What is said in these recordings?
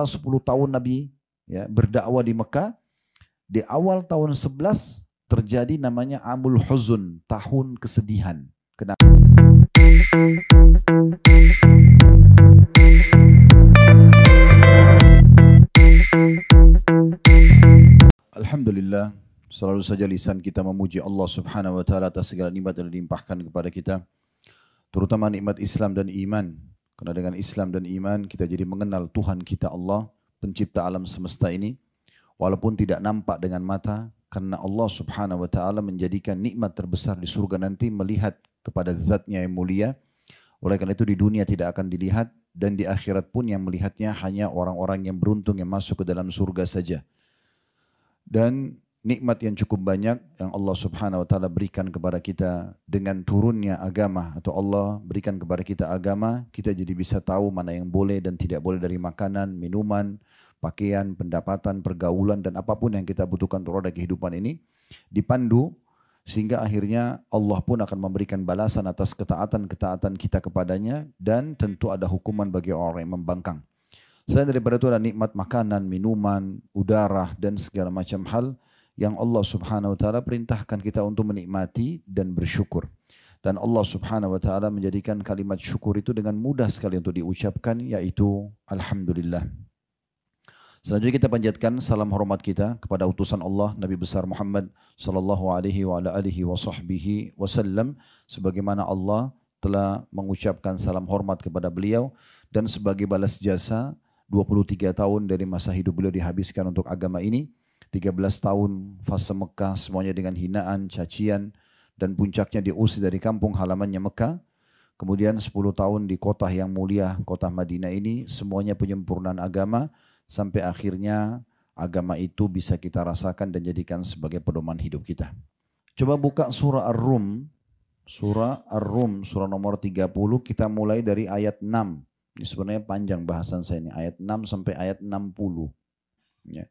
10 tahun Nabi berdakwah di Mekah, di awal tahun 11 terjadi namanya Amul Huzun, tahun kesedihan. Kenapa? Alhamdulillah, selalu saja lisan kita memuji Allah Subhanahu wa taala atas segala nikmat yang dilimpahkan kepada kita, terutama nikmat Islam dan iman. Karena dengan Islam dan iman kita jadi mengenal Tuhan kita Allah, pencipta alam semesta ini, walaupun tidak nampak dengan mata, karena Allah Subhanahu wa taala menjadikan nikmat terbesar di surga nanti melihat kepada zatnya yang mulia. Oleh karena itu di dunia tidak akan dilihat, dan di akhirat pun yang melihatnya hanya orang-orang yang beruntung yang masuk ke dalam surga saja. Dan nikmat yang cukup banyak yang Allah Subhanahu wa taala berikan kepada kita dengan turunnya agama, atau Allah berikan kepada kita agama, kita jadi bisa tahu mana yang boleh dan tidak boleh dari makanan, minuman, pakaian, pendapatan, pergaulan, dan apapun yang kita butuhkan untuk roda kehidupan ini dipandu, sehingga akhirnya Allah pun akan memberikan balasan atas ketaatan-ketaatan kita kepadanya, dan tentu ada hukuman bagi orang yang membangkang. Selain daripada itu ada nikmat makanan, minuman, udara, dan segala macam hal yang Allah Subhanahu wa taala perintahkan kita untuk menikmati dan bersyukur. Dan Allah Subhanahu wa taala menjadikan kalimat syukur itu dengan mudah sekali untuk diucapkan, yaitu alhamdulillah. Selanjutnya kita panjatkan salam hormat kita kepada utusan Allah Nabi besar Muhammad sallallahu alaihi wa ala alihi wa sahbihi wasallam, sebagaimana Allah telah mengucapkan salam hormat kepada beliau, dan sebagai balas jasa 23 tahun dari masa hidup beliau dihabiskan untuk agama ini. 13 tahun fase Mekah semuanya dengan hinaan, cacian, dan puncaknya diusir dari kampung halamannya Mekah. Kemudian 10 tahun di kota yang mulia, kota Madinah ini, semuanya penyempurnaan agama, sampai akhirnya agama itu bisa kita rasakan dan jadikan sebagai pedoman hidup kita. Coba buka surah Ar-Rum, surah nomor 30, kita mulai dari ayat 6. Ini sebenarnya panjang bahasan saya ini, ayat 6 sampai ayat 60. Ya.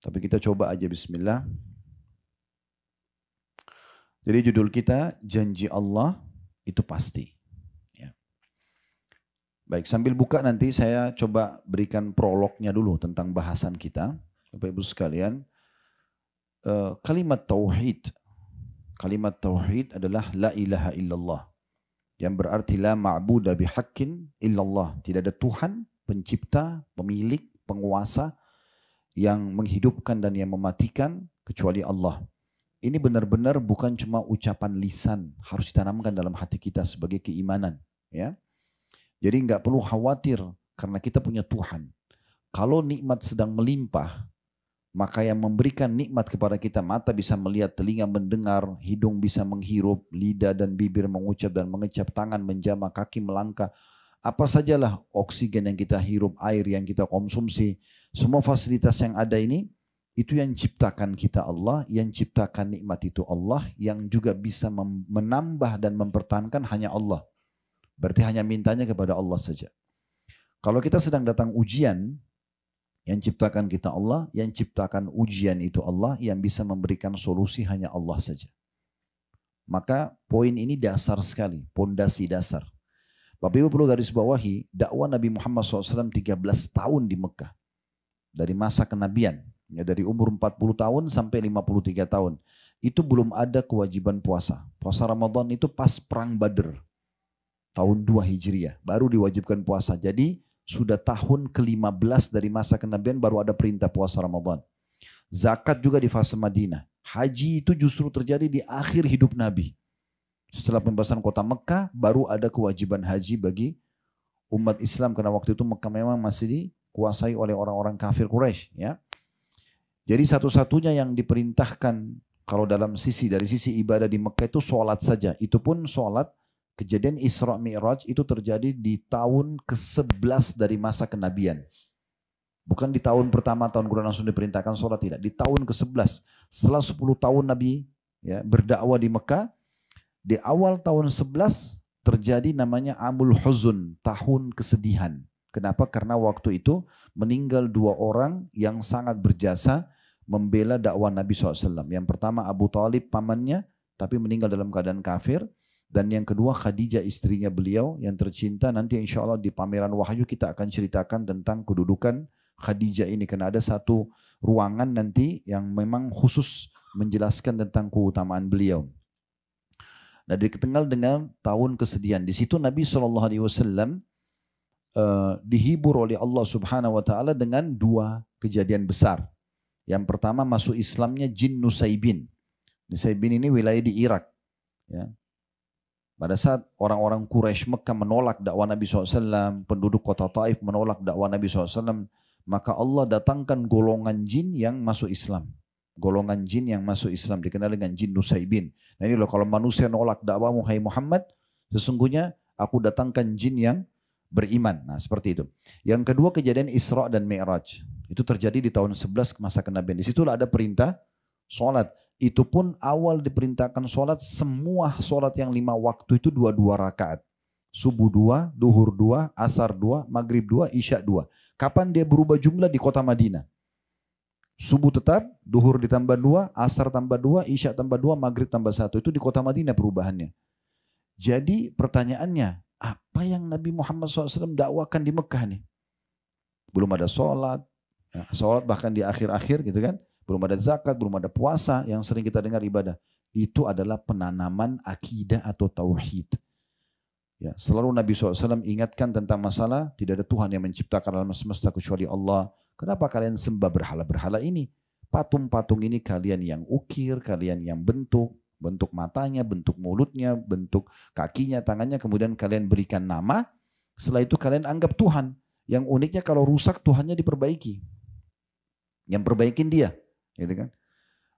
Tapi kita coba aja bismillah. Jadi judul kita, janji Allah itu pasti. Ya. Baik, sambil buka nanti saya coba berikan prolognya dulu tentang bahasan kita. Bapak Ibu sekalian, kalimat tauhid adalah la ilaha illallah, yang berarti la ma'buda bihaqqin illallah. Tidak ada Tuhan, pencipta, pemilik, penguasa yang menghidupkan dan yang mematikan kecuali Allah. Ini benar-benar bukan cuma ucapan lisan, harus ditanamkan dalam hati kita sebagai keimanan. Ya. Jadi nggak perlu khawatir karena kita punya Tuhan. Kalau nikmat sedang melimpah, maka yang memberikan nikmat kepada kita, mata bisa melihat, telinga mendengar, hidung bisa menghirup, lidah dan bibir mengucap dan mengecap, tangan menjamah, kaki melangkah, apa sajalah oksigen yang kita hirup, air yang kita konsumsi, semua fasilitas yang ada ini, itu yang ciptakan kita Allah, yang ciptakan nikmat itu Allah, yang juga bisa menambah dan mempertahankan hanya Allah. Berarti hanya mintanya kepada Allah saja. Kalau kita sedang datang ujian, yang ciptakan kita Allah, yang ciptakan ujian itu Allah, yang bisa memberikan solusi hanya Allah saja. Maka poin ini dasar sekali, pondasi dasar. Bapak Ibu perlu garis bawahi, dakwah Nabi Muhammad SAW 13 tahun di Mekah. Dari masa kenabian, ya dari umur 40 tahun sampai 53 tahun. Itu belum ada kewajiban puasa. Puasa Ramadan itu pas perang Badr. Tahun 2 Hijriah, baru diwajibkan puasa. Jadi sudah tahun ke-15 dari masa kenabian baru ada perintah puasa Ramadan. Zakat juga di fase Madinah. Haji itu justru terjadi di akhir hidup Nabi. Setelah pembebasan kota Mekah, baru ada kewajiban haji bagi umat Islam. Karena waktu itu Mekah memang masih dikuasai oleh orang-orang kafir Quraisy. Ya. Jadi satu-satunya yang diperintahkan kalau dari sisi ibadah di Mekah itu sholat saja. Itu pun sholat, kejadian Isra Mi'raj itu terjadi di tahun ke-11 dari masa kenabian. Bukan di tahun pertama, tahun kedua langsung diperintahkan sholat, tidak. Di tahun ke-11. Setelah 10 tahun Nabi berdakwah di Mekah, di awal tahun 11 terjadi namanya Amul Huzun, tahun kesedihan. Kenapa? Karena waktu itu meninggal 2 orang yang sangat berjasa membela dakwah Nabi SAW. Yang pertama Abu Talib pamannya, tapi meninggal dalam keadaan kafir. Dan yang kedua Khadijah istrinya beliau yang tercinta. Nanti insya Allah di pameran wahyu kita akan ceritakan tentang kedudukan Khadijah ini, karena ada satu ruangan nanti yang memang khusus menjelaskan tentang keutamaan beliau. Nah, dikenal dengan tahun kesedihan. Di situ Nabi SAW dihibur oleh Allah Subhanahu Wa Taala dengan dua kejadian besar. Yang pertama masuk Islamnya jin Nusaybin. Nusaybin ini wilayah di Irak. Ya. Pada saat orang-orang Quraisy Mekah menolak dakwah Nabi SAW, penduduk kota Taif menolak dakwah Nabi SAW, maka Allah datangkan golongan jin yang masuk Islam. Golongan jin yang masuk Islam dikenal dengan jin Nusaybin. Nah ini loh, kalau manusia nolak dakwahmu hai Muhammad, sesungguhnya aku datangkan jin yang beriman. Nah seperti itu. Yang kedua kejadian Isra dan Mi'raj. Itu terjadi di tahun 11 masa kenabian. Di situlah ada perintah sholat. Itu pun awal diperintahkan sholat, semua sholat yang 5 waktu itu 2-2 rakaat. Subuh 2, duhur 2, asar 2, maghrib 2, isya 2. Kapan dia berubah jumlah di kota Madinah? Subuh tetap, duhur ditambah 2, asar tambah 2, isya tambah 2, maghrib tambah 1. Itu di kota Madinah perubahannya. Jadi pertanyaannya, apa yang Nabi Muhammad SAW dakwakan di Mekah nih? Belum ada sholat, ya, sholat bahkan di akhir-akhir gitu kan. Belum ada zakat, belum ada puasa yang sering kita dengar ibadah. Itu adalah penanaman akidah atau tauhid. Ya, selalu Nabi SAW ingatkan tentang masalah tidak ada Tuhan yang menciptakan alam semesta kecuali Allah. Kenapa kalian sembah berhala-berhala ini? Patung-patung ini kalian yang ukir, kalian yang bentuk matanya, bentuk mulutnya, bentuk kakinya, tangannya, kemudian kalian berikan nama. Setelah itu kalian anggap Tuhan. Yang uniknya kalau rusak Tuhannya diperbaiki. Yang perbaikin dia. Gitu kan?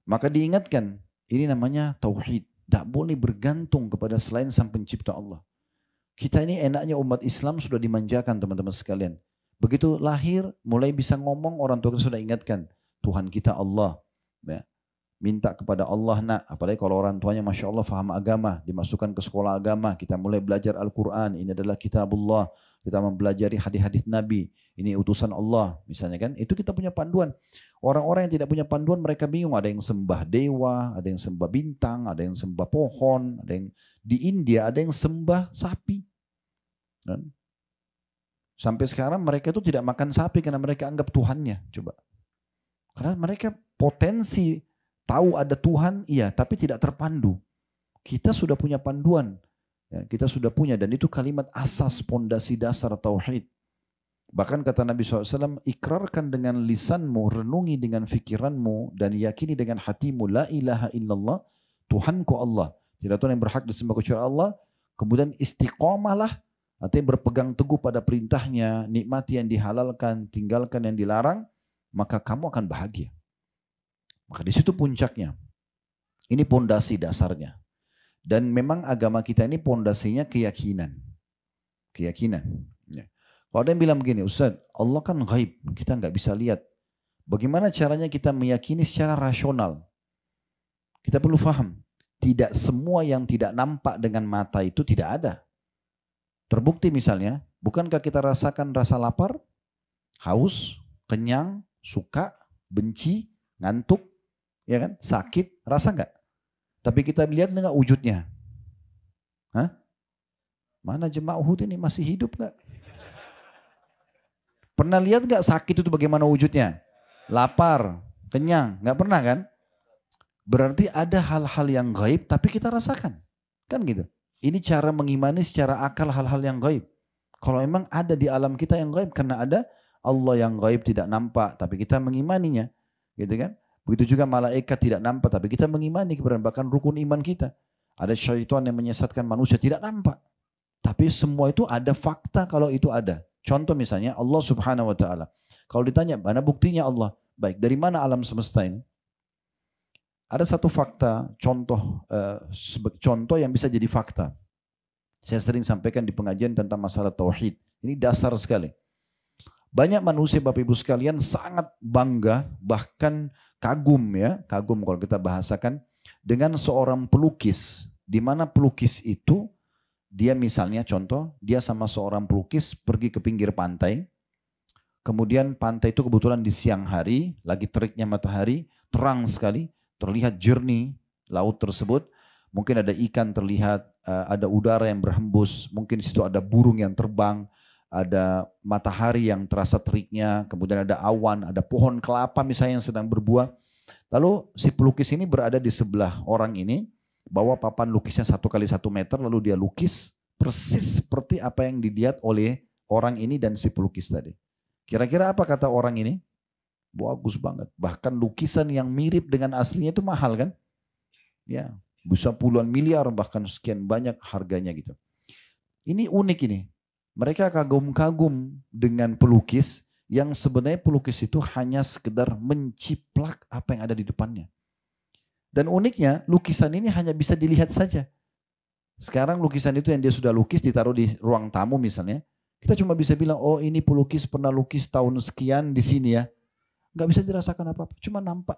Maka diingatkan, ini namanya tauhid. Tak boleh bergantung kepada selain sang pencipta Allah. Kita ini enaknya umat Islam sudah dimanjakan teman-teman sekalian. Begitu lahir, mulai bisa ngomong, orang tua kita sudah ingatkan. Tuhan kita Allah. Ya. Minta kepada Allah nak. Apalagi kalau orang tuanya Masya Allah faham agama. Dimasukkan ke sekolah agama. Kita mulai belajar Al-Quran. Ini adalah kitabullah. Kita mempelajari hadis-hadis Nabi. Ini utusan Allah. Misalnya kan. Itu kita punya panduan. Orang-orang yang tidak punya panduan mereka bingung. Ada yang sembah dewa. Ada yang sembah bintang. Ada yang sembah pohon. Ada yang di India ada yang sembah sapi. Dan sampai sekarang mereka itu tidak makan sapi karena mereka anggap Tuhannya. Coba. Karena mereka potensi tahu ada Tuhan, iya, tapi tidak terpandu. Kita sudah punya panduan. Ya, kita sudah punya, dan itu kalimat asas pondasi dasar tauhid. Bahkan kata Nabi SAW, ikrarkan dengan lisanmu, renungi dengan fikiranmu, dan yakini dengan hatimu, la ilaha illallah, Tuhanku Allah. Tidak Tuhan yang berhak disembah kecuali Allah. Kemudian istiqomahlah, artinya berpegang teguh pada perintahnya, nikmati yang dihalalkan, tinggalkan yang dilarang, maka kamu akan bahagia. Maka di situ puncaknya. Ini pondasi dasarnya. Dan memang agama kita ini pondasinya keyakinan. Keyakinan. Ya. Kalau ada yang bilang begini, Ustaz, Allah kan gaib, kita nggak bisa lihat. Bagaimana caranya kita meyakini secara rasional? Kita perlu paham. Tidak semua yang tidak nampak dengan mata itu tidak ada. Terbukti misalnya, bukankah kita rasakan rasa lapar, haus, kenyang, suka, benci, ngantuk, ya kan, sakit, rasa enggak? Tapi kita lihat enggak wujudnya? Hah? Mana jemaah Uhud ini masih hidup enggak? Pernah lihat enggak sakit itu bagaimana wujudnya? Lapar, kenyang, enggak pernah kan? Berarti ada hal-hal yang gaib tapi kita rasakan. Kan gitu. Ini cara mengimani secara akal hal-hal yang gaib. Kalau memang ada di alam kita yang gaib, karena ada Allah yang gaib tidak nampak tapi kita mengimaninya. Gitu kan? Begitu juga malaikat tidak nampak tapi kita mengimani kepada bahkan rukun iman kita. Ada syaitan yang menyesatkan manusia tidak nampak. Tapi semua itu ada fakta kalau itu ada. Contoh misalnya Allah Subhanahu wa taala. Kalau ditanya mana buktinya Allah? Baik, dari mana alam semesta ini? Ada satu fakta, contoh yang bisa jadi fakta. Saya sering sampaikan di pengajian tentang masalah tauhid. Ini dasar sekali. Banyak manusia Bapak Ibu sekalian sangat bangga, bahkan kagum ya, kagum kalau kita bahasakan, dengan seorang pelukis. Di mana pelukis itu, dia misalnya contoh, dia sama seorang pelukis pergi ke pinggir pantai. Kemudian pantai itu kebetulan di siang hari, lagi teriknya matahari, terang sekali, terlihat jernih laut tersebut. Mungkin ada ikan terlihat, ada udara yang berhembus, mungkin di situ ada burung yang terbang, ada matahari yang terasa teriknya, kemudian ada awan, ada pohon kelapa misalnya yang sedang berbuah. Lalu si pelukis ini berada di sebelah orang ini, bawa papan lukisnya 1 x 1 meter, lalu dia lukis persis seperti apa yang dilihat oleh orang ini dan si pelukis tadi. Kira-kira apa kata orang ini? Bagus banget. Bahkan lukisan yang mirip dengan aslinya itu mahal kan? Ya, bisa puluhan miliar bahkan sekian banyak harganya gitu. Ini unik ini. Mereka kagum-kagum dengan pelukis yang sebenarnya pelukis itu hanya sekedar menciplak apa yang ada di depannya. Dan uniknya lukisan ini hanya bisa dilihat saja. Sekarang lukisan itu yang dia sudah lukis ditaruh di ruang tamu misalnya. Kita cuma bisa bilang, oh ini pelukis pernah lukis tahun sekian di sini ya. Nggak bisa dirasakan apa-apa, cuma nampak.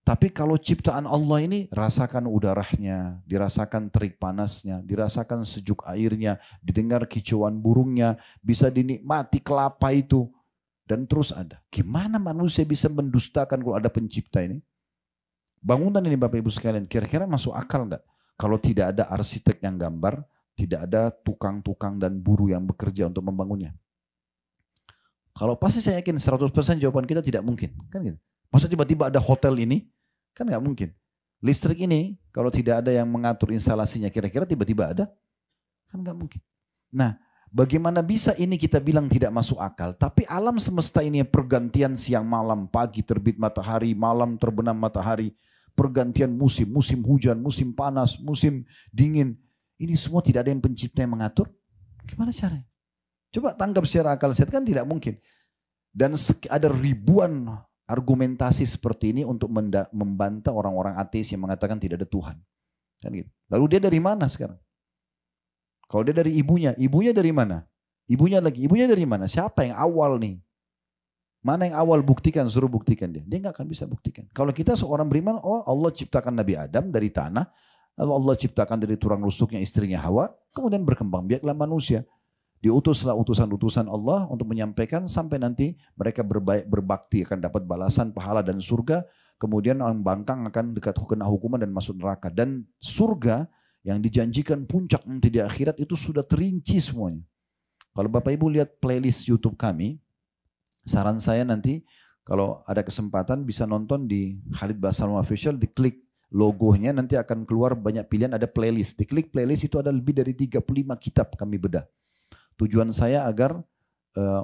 Tapi kalau ciptaan Allah ini, rasakan udaranya, dirasakan terik panasnya, dirasakan sejuk airnya, didengar kicauan burungnya, bisa dinikmati kelapa itu. Dan terus ada. Gimana manusia bisa mendustakan kalau ada pencipta ini? Bangunan ini Bapak Ibu sekalian, kira-kira masuk akal enggak? Kalau tidak ada arsitek yang gambar, tidak ada tukang-tukang dan buruh yang bekerja untuk membangunnya. Kalau pasti saya yakin 100% jawaban kita tidak mungkin. Kan gitu. Masa tiba-tiba ada hotel ini? Kan nggak mungkin. Listrik ini kalau tidak ada yang mengatur instalasinya kira-kira tiba-tiba ada? Kan nggak mungkin. Nah, bagaimana bisa ini kita bilang tidak masuk akal? Tapi alam semesta ini pergantian siang malam, pagi terbit matahari, malam terbenam matahari, pergantian musim, musim hujan, musim panas, musim dingin. Ini semua tidak ada yang pencipta yang mengatur. Gimana caranya? Coba tangkap secara akal sehat, kan tidak mungkin. Dan ada ribuan argumentasi seperti ini untuk membantah orang-orang ateis yang mengatakan tidak ada Tuhan. Kan gitu. Lalu dia dari mana sekarang? Kalau dia dari ibunya dari mana? Ibunya dari mana? Siapa yang awal nih? Mana yang awal buktikan, suruh buktikan dia. Dia nggak akan bisa buktikan. Kalau kita seorang beriman, oh Allah ciptakan Nabi Adam dari tanah, lalu Allah ciptakan dari tulang rusuknya istrinya Hawa, kemudian berkembang biaklah manusia. Diutuslah utusan-utusan Allah untuk menyampaikan sampai nanti mereka berbakti akan dapat balasan, pahala dan surga. Kemudian orang bangkang akan dekat kena hukuman dan masuk neraka. Dan surga yang dijanjikan puncak nanti di akhirat itu sudah terinci semuanya. Kalau Bapak Ibu lihat playlist YouTube kami, saran saya nanti kalau ada kesempatan bisa nonton di Khalid Basalam Official, diklik logonya nanti akan keluar banyak pilihan, ada playlist. Diklik playlist itu ada lebih dari 35 kitab kami bedah. Tujuan saya agar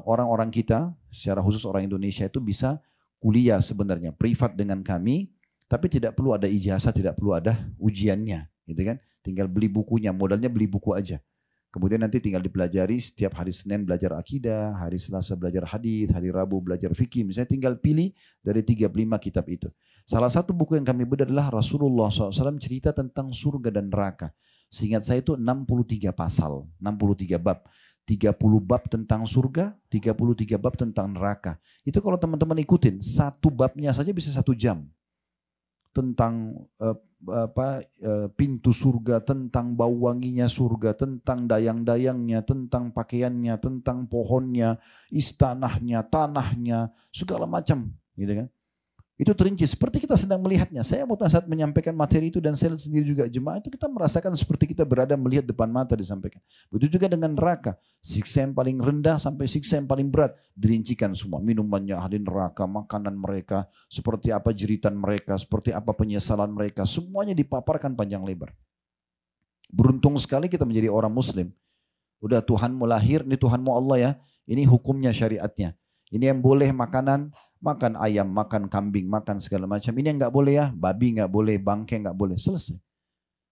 orang-orang kita, secara khusus orang Indonesia itu bisa kuliah sebenarnya privat dengan kami, tapi tidak perlu ada ijazah, tidak perlu ada ujiannya, gitu kan? Tinggal beli bukunya, modalnya beli buku aja. Kemudian nanti tinggal dipelajari setiap hari Senin belajar akidah, hari Selasa belajar hadis, hari Rabu belajar fikih. Misalnya tinggal pilih dari 35 kitab itu. Salah satu buku yang kami bedah adalah Rasulullah SAW cerita tentang surga dan neraka. Seingat saya itu 63 pasal, 63 bab. 30 bab tentang surga, 33 bab tentang neraka. Itu kalau teman-teman ikutin, satu babnya saja bisa 1 jam. Tentang pintu surga, tentang bau wanginya surga, tentang dayang-dayangnya, tentang pakaiannya, tentang pohonnya, istanahnya, tanahnya, segala macam, gitu kan? Itu terinci seperti kita sedang melihatnya. Saya mau saat menyampaikan materi itu dan saya sendiri juga jemaah itu kita merasakan seperti kita berada melihat depan mata disampaikan. Begitu juga dengan neraka. Siksa yang paling rendah sampai siksa yang paling berat dirincikan semua. Minumannya ahli neraka, makanan mereka, seperti apa jeritan mereka, seperti apa penyesalan mereka. Semuanya dipaparkan panjang lebar. Beruntung sekali kita menjadi orang muslim. Udah Tuhanmu lahir, ini Tuhanmu Allah ya. Ini hukumnya syariatnya. Ini yang boleh makanan, makan ayam, makan kambing, makan segala macam. Ini yang nggak boleh ya, babi nggak boleh, bangkai nggak boleh. Selesai.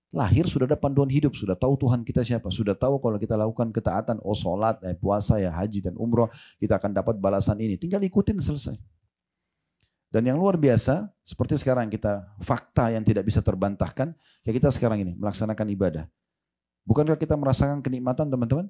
Lahir sudah ada panduan hidup, sudah tahu Tuhan kita siapa, sudah tahu kalau kita lakukan ketaatan, oh sholat, puasa ya, haji dan umroh, kita akan dapat balasan ini. Tinggal ikutin selesai. Dan yang luar biasa, seperti sekarang kita fakta yang tidak bisa terbantahkan, kayak kita sekarang ini melaksanakan ibadah. Bukankah kita merasakan kenikmatan teman-teman?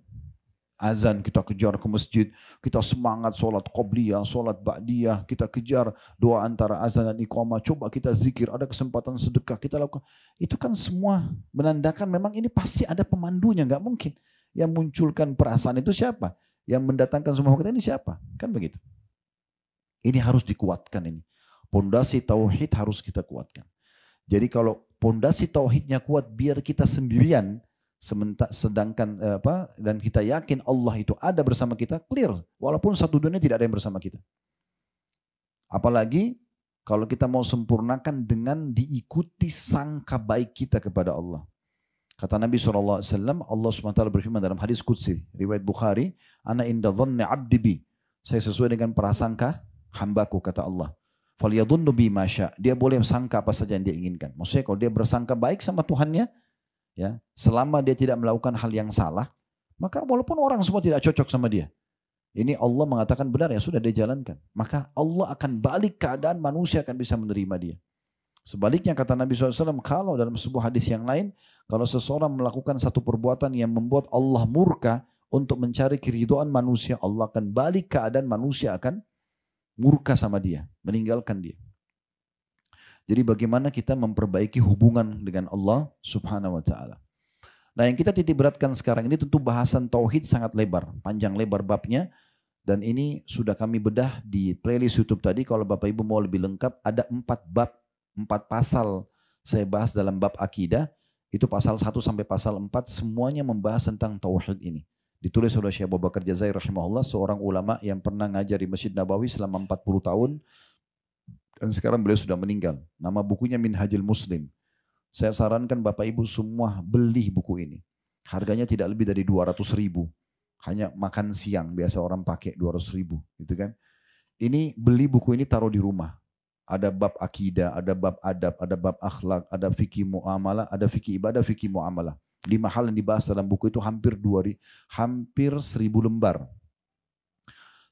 Azan kita kejar ke masjid, kita semangat sholat qobliyah, sholat ba'diyah, kita kejar doa antara azan dan iqamah, coba kita zikir, ada kesempatan sedekah, kita lakukan. Itu kan semua menandakan memang ini pasti ada pemandunya, nggak mungkin. Yang munculkan perasaan itu siapa? Yang mendatangkan semua kita ini siapa? Kan begitu. Ini harus dikuatkan ini. Pondasi tauhid harus kita kuatkan. Jadi kalau pondasi tauhidnya kuat, biar kita sendirian, Sedangkan dan kita yakin Allah itu ada bersama kita, clear. Walaupun satu dunia tidak ada yang bersama kita. Apalagi kalau kita mau sempurnakan dengan diikuti sangka baik kita kepada Allah. Kata Nabi SAW, Allah SWT berfirman dalam hadis Qudsi, riwayat Bukhari, Ana inda dhanni abdi bi. Saya sesuai dengan prasangka hambaku, kata Allah. Falyadhunnu bi masya. Dia boleh sangka apa saja yang dia inginkan. Maksudnya kalau dia bersangka baik sama Tuhannya, ya, selama dia tidak melakukan hal yang salah, maka walaupun orang semua tidak cocok sama dia, ini Allah mengatakan benar, ya sudah dia jalankan. Maka Allah akan balik keadaan manusia akan bisa menerima dia. Sebaliknya kata Nabi SAW, kalau dalam sebuah hadis yang lain, kalau seseorang melakukan satu perbuatan yang membuat Allah murka untuk mencari keridhaan manusia, Allah akan balik keadaan manusia akan murka sama dia, meninggalkan dia. Jadi bagaimana kita memperbaiki hubungan dengan Allah Subhanahu wa taala. Nah, yang kita titik beratkan sekarang ini tentu bahasan tauhid sangat lebar, panjang lebar babnya, dan ini sudah kami bedah di playlist YouTube tadi. Kalau Bapak Ibu mau lebih lengkap, ada 4 bab, 4 pasal saya bahas dalam bab akidah. Itu pasal 1 sampai pasal 4 semuanya membahas tentang tauhid ini. Ditulis oleh Syekh Abu Bakar Jazair rahimahullah, seorang ulama yang pernah ngajar di Masjid Nabawi selama 40 tahun. Dan sekarang beliau sudah meninggal. Nama bukunya Minhajul Muslim. Saya sarankan Bapak Ibu semua beli buku ini. Harganya tidak lebih dari 200.000. Hanya makan siang biasa orang pakai 200.000, gitu kan. Ini beli buku ini taruh di rumah. Ada bab akidah, ada bab adab, ada bab akhlak, ada fikih muamalah, ada fikih ibadah, fikih muamalah. 5 hal yang dibahas dalam buku itu hampir 1.000 lembar.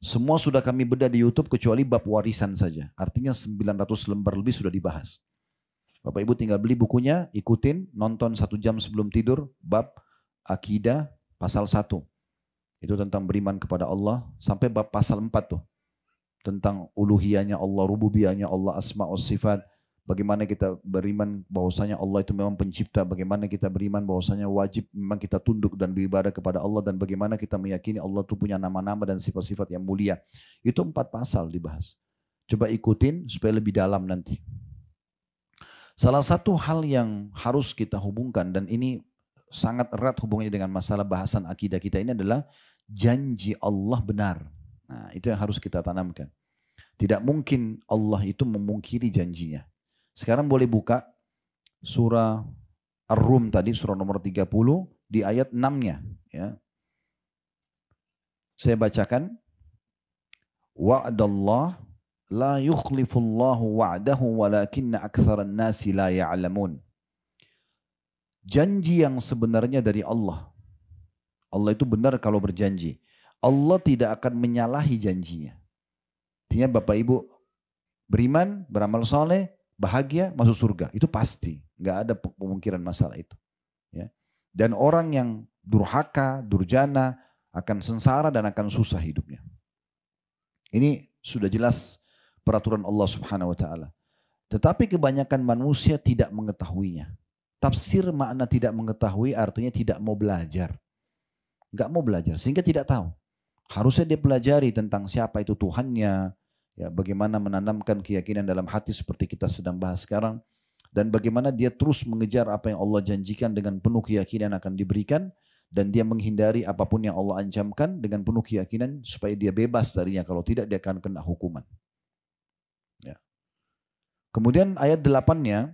Semua sudah kami bedah di YouTube kecuali bab warisan saja. Artinya 900 lembar lebih sudah dibahas. Bapak Ibu tinggal beli bukunya, ikutin, nonton 1 jam sebelum tidur, bab akidah pasal 1. Itu tentang beriman kepada Allah, sampai bab pasal 4 tuh. Tentang uluhiyahnya Allah, rububiyahnya Allah, asma' wa sifat. Bagaimana kita beriman bahwasanya Allah itu memang pencipta, bagaimana kita beriman bahwasanya wajib memang kita tunduk dan beribadah kepada Allah, dan bagaimana kita meyakini Allah itu punya nama-nama dan sifat-sifat yang mulia. Itu 4 pasal dibahas. Coba ikutin supaya lebih dalam nanti. Salah satu hal yang harus kita hubungkan, dan ini sangat erat hubungannya dengan masalah bahasan akidah kita ini, adalah janji Allah benar. Nah, itu yang harus kita tanamkan. Tidak mungkin Allah itu memungkiri janjinya. Sekarang boleh buka surah Ar-Rum tadi, surah nomor 30 di ayat 6-nya. Ya. Saya bacakan. Wa'adallah la yukhlifullahu wa'dahu walakinna aktsaran nasi la ya'lamun. Janji yang sebenarnya dari Allah. Allah itu benar kalau berjanji. Allah tidak akan menyalahi janjinya. Artinya Bapak Ibu beriman, beramal soleh, bahagia, masuk surga. Itu pasti. Nggak ada pemungkiran masalah itu. Ya. Dan orang yang durhaka, durjana, akan sengsara dan akan susah hidupnya. Ini sudah jelas peraturan Allah Subhanahu wa taala. Tetapi kebanyakan manusia tidak mengetahuinya. Tafsir makna tidak mengetahui artinya tidak mau belajar. Nggak mau belajar sehingga tidak tahu. Harusnya dia pelajari tentang siapa itu Tuhannya, ya, bagaimana menanamkan keyakinan dalam hati seperti kita sedang bahas sekarang, dan bagaimana dia terus mengejar apa yang Allah janjikan dengan penuh keyakinan akan diberikan, dan dia menghindari apapun yang Allah ancamkan dengan penuh keyakinan supaya dia bebas darinya. Kalau tidak dia akan kena hukuman. Ya. Kemudian ayat 8-nya,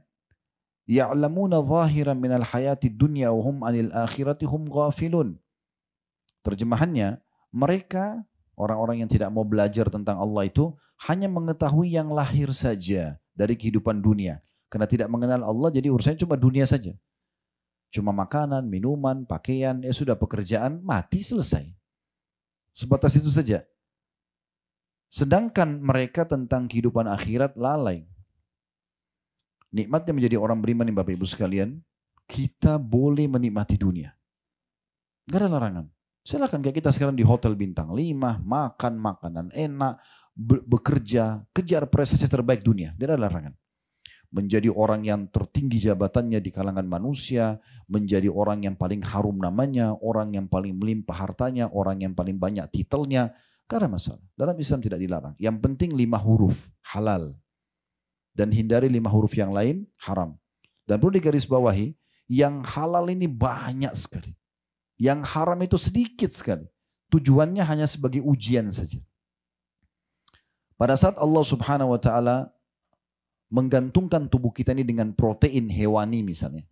ya'lamuna zahiran minal hayati dunya wa hum 'anil akhirati hum ghafilun. Terjemahannya, mereka orang-orang yang tidak mau belajar tentang Allah itu hanya mengetahui yang lahir saja dari kehidupan dunia. Karena tidak mengenal Allah, jadi urusannya cuma dunia saja. Cuma makanan, minuman, pakaian, ya sudah, pekerjaan, mati, selesai. Sebatas itu saja. Sedangkan mereka tentang kehidupan akhirat lalai. Nikmatnya menjadi orang beriman nih Bapak Ibu sekalian, kita boleh menikmati dunia. Gak ada larangan. Silakan, kayak kita sekarang di hotel bintang 5, makan makanan enak, bekerja, kejar prestasi terbaik dunia. Tidak ada larangan. Menjadi orang yang tertinggi jabatannya di kalangan manusia, menjadi orang yang paling harum namanya, orang yang paling melimpah hartanya, orang yang paling banyak titelnya, gak ada masalah. Dalam Islam tidak dilarang. Yang penting 5 huruf, halal. Dan hindari 5 huruf yang lain, haram. Dan perlu digarisbawahi, yang halal ini banyak sekali. Yang haram itu sedikit sekali. Tujuannya hanya sebagai ujian saja. Pada saat Allah Subhanahu wa taala menggantungkan tubuh kita ini dengan protein hewani misalnya,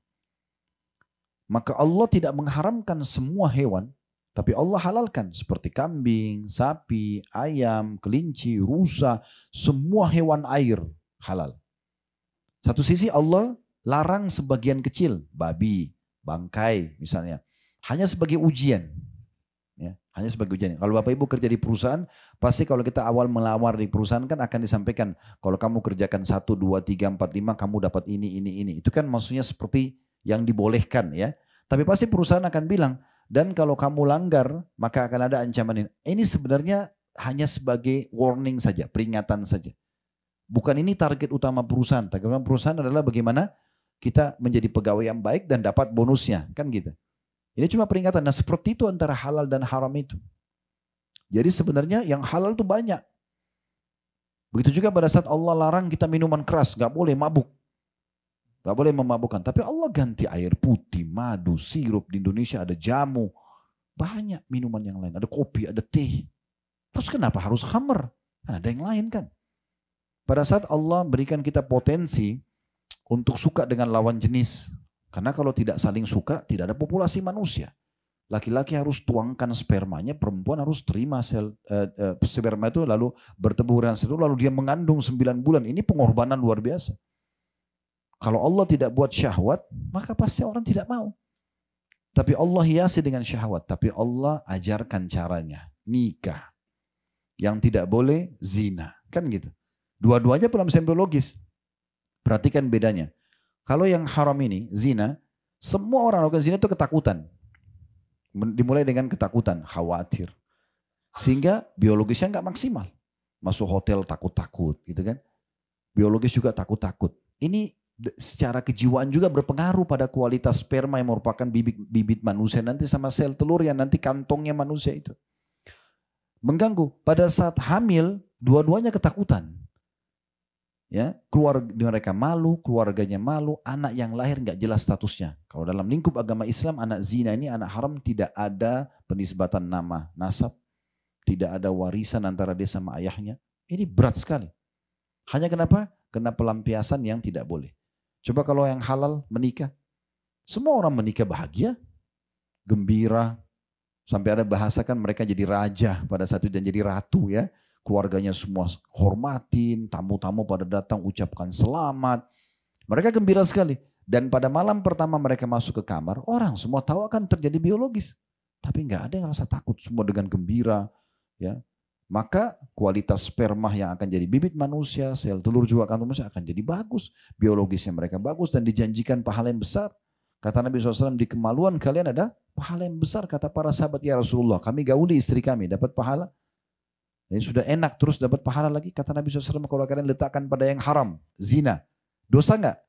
maka Allah tidak mengharamkan semua hewan, tapi Allah halalkan seperti kambing, sapi, ayam, kelinci, rusa, semua hewan air halal. Satu sisi Allah larang sebagian kecil, babi, bangkai misalnya, hanya sebagai ujian. Ya, hanya sebagai ujian. Kalau Bapak Ibu kerja di perusahaan, pasti kalau kita awal melamar di perusahaan kan akan disampaikan, kalau kamu kerjakan 1, 2, 3, 4, 5, kamu dapat ini. Itu kan maksudnya seperti yang dibolehkan ya. Tapi pasti perusahaan akan bilang, dan kalau kamu langgar, maka akan ada ancaman ini. Ini sebenarnya hanya sebagai warning saja, peringatan saja. Bukan ini target utama perusahaan. Target utama perusahaan adalah bagaimana kita menjadi pegawai yang baik dan dapat bonusnya, kan gitu. Ini cuma peringatan. Nah seperti itu antara halal dan haram itu. Jadi sebenarnya yang halal itu banyak. Begitu juga pada saat Allah larang kita minuman keras, gak boleh mabuk. Gak boleh memabukkan. Tapi Allah ganti air putih, madu, sirup. Di Indonesia ada jamu. Banyak minuman yang lain. Ada kopi, ada teh. Terus kenapa harus khamr? Kan ada yang lain kan. Pada saat Allah berikan kita potensi untuk suka dengan lawan jenis. Karena kalau tidak saling suka, tidak ada populasi manusia. Laki-laki harus tuangkan spermanya, perempuan harus terima sperma itu lalu bertemu dengan itu, lalu dia mengandung 9 bulan. Ini pengorbanan luar biasa. Kalau Allah tidak buat syahwat, maka pasti orang tidak mau. Tapi Allah hiasi dengan syahwat. Tapi Allah ajarkan caranya. Nikah. Yang tidak boleh zina. Kan gitu. Dua-duanya dalam biologis. Perhatikan bedanya. Kalau yang haram ini, zina, semua orang melakukan zina itu ketakutan. Dimulai dengan ketakutan, khawatir. Sehingga biologisnya nggak maksimal. Masuk hotel takut-takut gitu kan. Biologis juga takut-takut. Ini secara kejiwaan juga berpengaruh pada kualitas sperma yang merupakan bibit manusia nanti sama sel telur yang nanti kantongnya manusia itu. Mengganggu. Pada saat hamil, dua-duanya ketakutan. Ya, keluarga mereka malu, keluarganya malu, anak yang lahir nggak jelas statusnya. Kalau dalam lingkup agama Islam, anak zina ini anak haram, tidak ada penisbatan nama, nasab, tidak ada warisan antara dia sama ayahnya. Ini berat sekali. Hanya kenapa? Kena pelampiasan yang tidak boleh. Coba kalau yang halal menikah, semua orang menikah bahagia, gembira, sampai ada bahasakan mereka jadi raja pada saat itu dan jadi ratu ya. Keluarganya semua hormatin, tamu-tamu pada datang ucapkan selamat. Mereka gembira sekali. Dan pada malam pertama mereka masuk ke kamar, orang semua tahu akan terjadi biologis. Tapi nggak ada yang rasa takut, semua dengan gembira. Ya, maka kualitas sperma yang akan jadi bibit manusia, sel telur juga manusia akan jadi bagus. Biologisnya mereka bagus dan dijanjikan pahala yang besar. Kata Nabi SAW, di kemaluan kalian ada pahala yang besar. Kata para sahabat, ya Rasulullah, kami gauli istri kami, dapat pahala. Ini sudah enak terus dapat pahala lagi. Kata Nabi SAW, kalau kalian letakkan pada yang haram, zina, dosa enggak?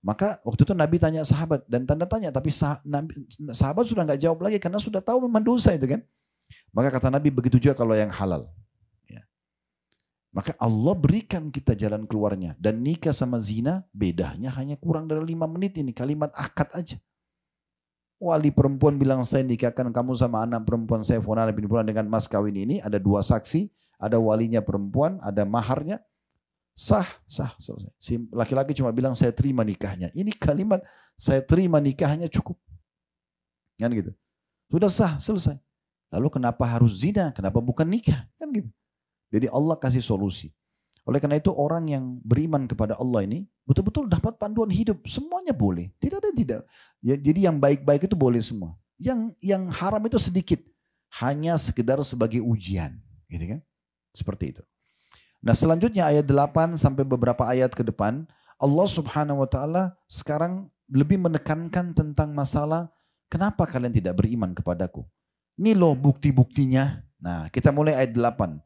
Maka waktu itu Nabi tanya sahabat dan tanda tanya. Tapi sahabat sudah enggak jawab lagi karena sudah tahu memang dosa itu kan. Maka kata Nabi begitu juga kalau yang halal. Ya. Maka Allah berikan kita jalan keluarnya. Dan nikah sama zina bedanya hanya kurang dari 5 menit ini. Kalimat akad aja. Wali perempuan bilang saya nikahkan kamu sama anak perempuan saya Fulan bin Fulan dengan mas kawin ini. Ada 2 saksi, ada walinya perempuan, ada maharnya. Sah, selesai. Si laki-laki cuma bilang saya terima nikahnya. Ini kalimat saya terima nikahnya cukup. Kan gitu. Sudah sah, selesai. Lalu kenapa harus zina? Kenapa bukan nikah? Kan gitu. Jadi Allah kasih solusi. Oleh karena itu orang yang beriman kepada Allah ini betul-betul dapat panduan hidup. Semuanya boleh. Tidak ada yang tidak. Ya, jadi yang baik-baik itu boleh semua. Yang haram itu sedikit. Hanya sekedar sebagai ujian. Gitu kan? Seperti itu. Nah selanjutnya ayat 8 sampai beberapa ayat ke depan. Allah subhanahu wa ta'ala sekarang lebih menekankan tentang masalah kenapa kalian tidak beriman kepadaku. Ini loh bukti-buktinya. Nah kita mulai ayat 8.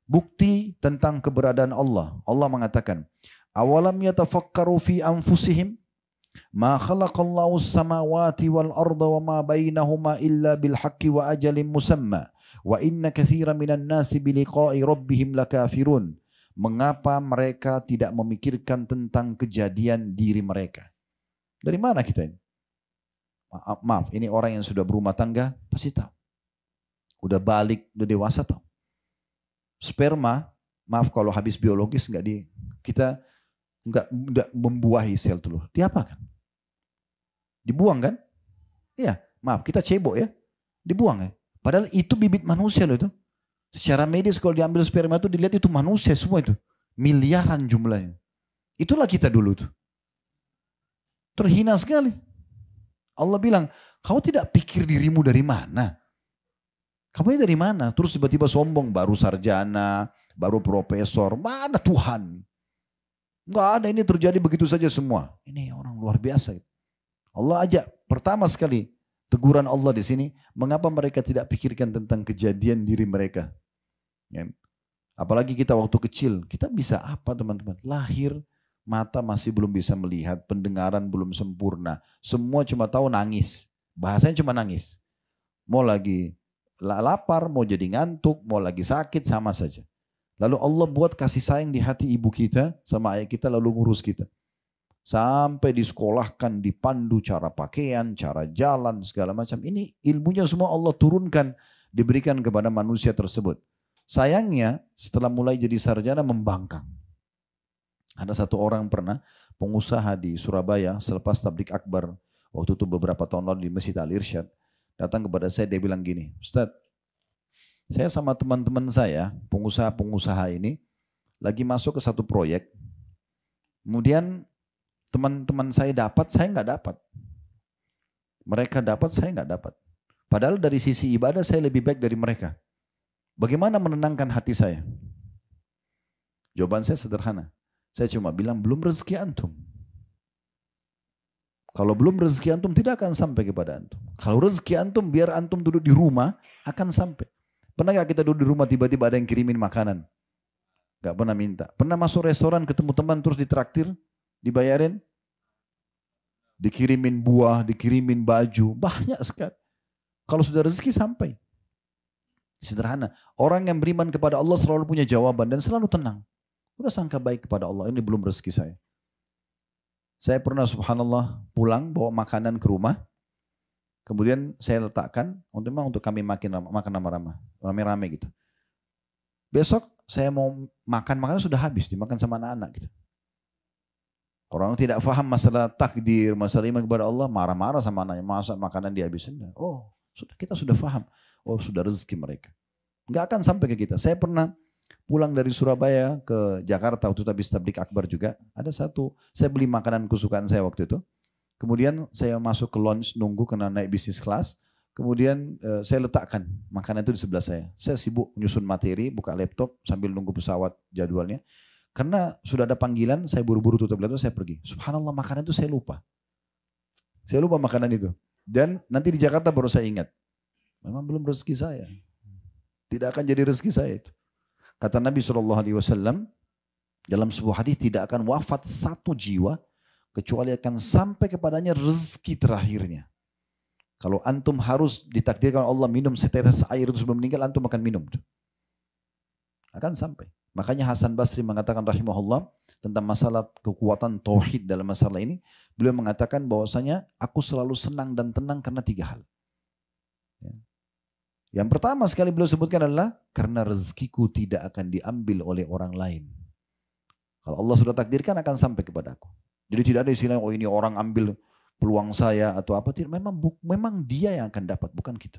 Bukti tentang keberadaan Allah. Allah mengatakan, awalam yatafakkaru fi anfusihim ma khalaqallahu as-samawati wal arda wa ma bainahuma illa bil haqqi wa ajalin musamma wa inna katsiran minan nasi bi liqa'i rabbihim lakafirun. Mengapa mereka tidak memikirkan tentang kejadian diri mereka? Dari mana kita ini? Maaf, ini orang yang sudah berumah tangga pasti tahu. Udah balik, udah dewasa tahu. Sperma, maaf kalau habis biologis kita nggak membuahi sel telur. Diapakan? Dibuang kan? Iya, maaf kita cebok ya. Dibuang ya. Padahal itu bibit manusia loh itu. Secara medis kalau diambil sperma itu dilihat itu manusia semua itu. Miliaran jumlahnya. Itulah kita dulu tuh. Terhina sekali. Allah bilang, kau tidak pikir dirimu dari mana? Kamu ini dari mana? Terus tiba-tiba sombong, baru sarjana, baru profesor. Mana Tuhan? Enggak ada, ini terjadi begitu saja semua. Ini orang luar biasa. Allah ajak pertama sekali teguran Allah di sini, mengapa mereka tidak pikirkan tentang kejadian diri mereka? Ya. Apalagi kita waktu kecil, kita bisa apa teman-teman? Lahir, mata masih belum bisa melihat, pendengaran belum sempurna. Semua cuma tahu nangis. Bahasanya cuma nangis. Mau lagi lapar, mau jadi ngantuk, mau lagi sakit, sama saja. Lalu Allah buat kasih sayang di hati ibu kita sama ayah kita, lalu ngurus kita. Sampai disekolahkan, dipandu cara pakaian, cara jalan, segala macam. Ini ilmunya semua Allah turunkan, diberikan kepada manusia tersebut. Sayangnya setelah mulai jadi sarjana membangkang. Ada satu orang pernah, pengusaha di Surabaya, selepas tablik akbar, waktu itu beberapa tahun lalu di Masjid Al-Irsyad, datang kepada saya, dia bilang gini, Ustadz, saya sama teman-teman saya, pengusaha-pengusaha ini, lagi masuk ke satu proyek, kemudian teman-teman saya dapat, saya nggak dapat. Mereka dapat, saya nggak dapat. Padahal dari sisi ibadah saya lebih baik dari mereka. Bagaimana menenangkan hati saya? Jawaban saya sederhana. Saya cuma bilang belum rezeki antum. Kalau belum rezeki antum tidak akan sampai kepada antum. Kalau rezeki antum biar antum duduk di rumah akan sampai. Pernah gak kita duduk di rumah tiba-tiba ada yang kirimin makanan? Gak pernah minta. Pernah masuk restoran ketemu teman terus ditraktir? Dibayarin, dikirimin buah, dikirimin baju, banyak sekali. Kalau sudah rezeki sampai. Sederhana. Orang yang beriman kepada Allah selalu punya jawaban dan selalu tenang. Udah sangka baik kepada Allah, ini belum rezeki saya. Saya pernah subhanallah pulang bawa makanan ke rumah. Kemudian saya letakkan untuk kami makan rame-rame gitu. Besok saya mau makan, makanan sudah habis, dimakan sama anak-anak gitu. Orang tidak paham masalah takdir, masalah iman kepada Allah, marah-marah sama anaknya, masak makanan dihabisin. Oh, kita sudah paham. Oh, sudah rezeki mereka. Enggak akan sampai ke kita. Saya pernah pulang dari Surabaya ke Jakarta waktu itu habis tablik akbar juga. Ada saya beli makanan kesukaan saya waktu itu. Kemudian saya masuk ke lounge nunggu karena naik bisnis kelas. Kemudian saya letakkan makanan itu di sebelah saya. Saya sibuk nyusun materi, buka laptop sambil nunggu pesawat jadwalnya. Karena sudah ada panggilan, saya buru-buru tutup laptop, saya pergi. Subhanallah, makanan itu saya lupa. Saya lupa makanan itu. Dan nanti di Jakarta baru saya ingat. Memang belum rezeki saya. Tidak akan jadi rezeki saya itu. Kata Nabi SAW, dalam sebuah hadis tidak akan wafat satu jiwa, kecuali akan sampai kepadanya rezeki terakhirnya. Kalau antum harus ditakdirkan Allah minum setetes air itu sebelum meninggal, antum akan minum. Akan sampai. Makanya Hasan Basri mengatakan rahimahullah tentang masalah kekuatan tauhid dalam masalah ini. Beliau mengatakan bahwasanya aku selalu senang dan tenang karena 3 hal. Yang pertama sekali beliau sebutkan adalah karena rezekiku tidak akan diambil oleh orang lain. Kalau Allah sudah takdirkan akan sampai kepada aku. Jadi tidak ada istilah oh ini orang ambil peluang saya atau apa. Memang dia yang akan dapat, bukan kita.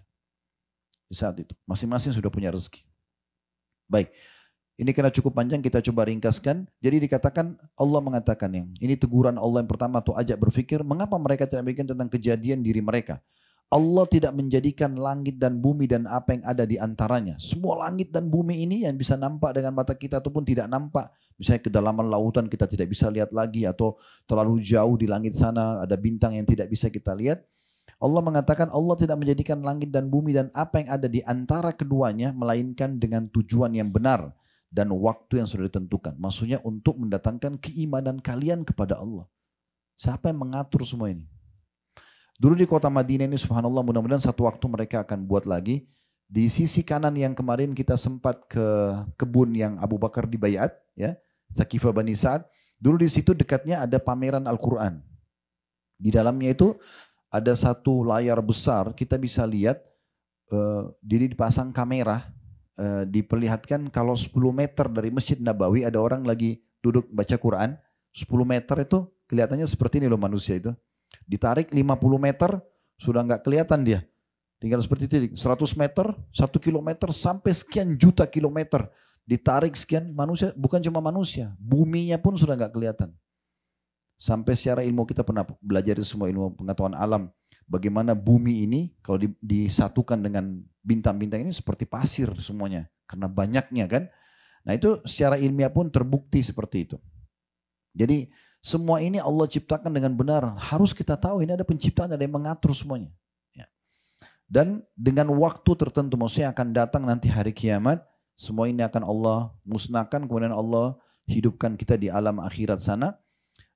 Di saat itu masing-masing sudah punya rezeki. Baik. Ini karena cukup panjang kita coba ringkaskan. Jadi dikatakan Allah mengatakan yang ini teguran Allah yang pertama tuh ajak berpikir mengapa mereka tidak memikirkan tentang kejadian diri mereka. Allah tidak menjadikan langit dan bumi dan apa yang ada di antaranya. Semua langit dan bumi ini yang bisa nampak dengan mata kita ataupun tidak nampak. Misalnya kedalaman lautan kita tidak bisa lihat lagi atau terlalu jauh di langit sana ada bintang yang tidak bisa kita lihat. Allah mengatakan Allah tidak menjadikan langit dan bumi dan apa yang ada di antara keduanya melainkan dengan tujuan yang benar dan waktu yang sudah ditentukan. Maksudnya untuk mendatangkan keimanan kalian kepada Allah. Siapa yang mengatur semua ini? Dulu di kota Madinah ini subhanallah mudah-mudahan satu waktu mereka akan buat lagi. Di sisi kanan yang kemarin kita sempat ke kebun yang Abu Bakar dibayat, ya, Thaqifah Bani Sa'ad. Dulu di situ dekatnya ada pameran Al-Quran. Di dalamnya itu ada satu layar besar, kita bisa lihat jadi dipasang kamera, diperlihatkan kalau 10 meter dari Masjid Nabawi ada orang lagi duduk baca Quran, 10 meter itu kelihatannya seperti ini loh manusia itu. Ditarik 50 meter, sudah nggak kelihatan dia. Tinggal seperti titik, 100 meter, 1 kilometer, sampai sekian juta kilometer. Ditarik sekian manusia, bukan cuma manusia, buminya pun sudah nggak kelihatan. Sampai secara ilmu kita pernah belajar semua ilmu pengetahuan alam. Bagaimana bumi ini kalau disatukan dengan bintang-bintang ini seperti pasir semuanya. Karena banyaknya kan. Nah itu secara ilmiah pun terbukti seperti itu. Jadi semua ini Allah ciptakan dengan benar. Harus kita tahu ini ada penciptaan, ada yang mengatur semuanya. Ya. Dan dengan waktu tertentu, maksudnya akan datang nanti hari kiamat. Semua ini akan Allah musnahkan, kemudian Allah hidupkan kita di alam akhirat sana.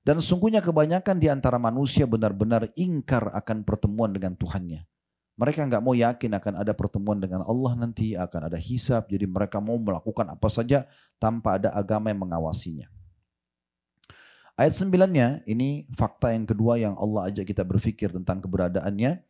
Dan sungguhnya kebanyakan di antara manusia benar-benar ingkar akan pertemuan dengan Tuhannya. Mereka nggak mau yakin akan ada pertemuan dengan Allah nanti, akan ada hisab. Jadi mereka mau melakukan apa saja tanpa ada agama yang mengawasinya. Ayat 9-nya, ini fakta yang kedua yang Allah ajak kita berfikir tentang keberadaannya.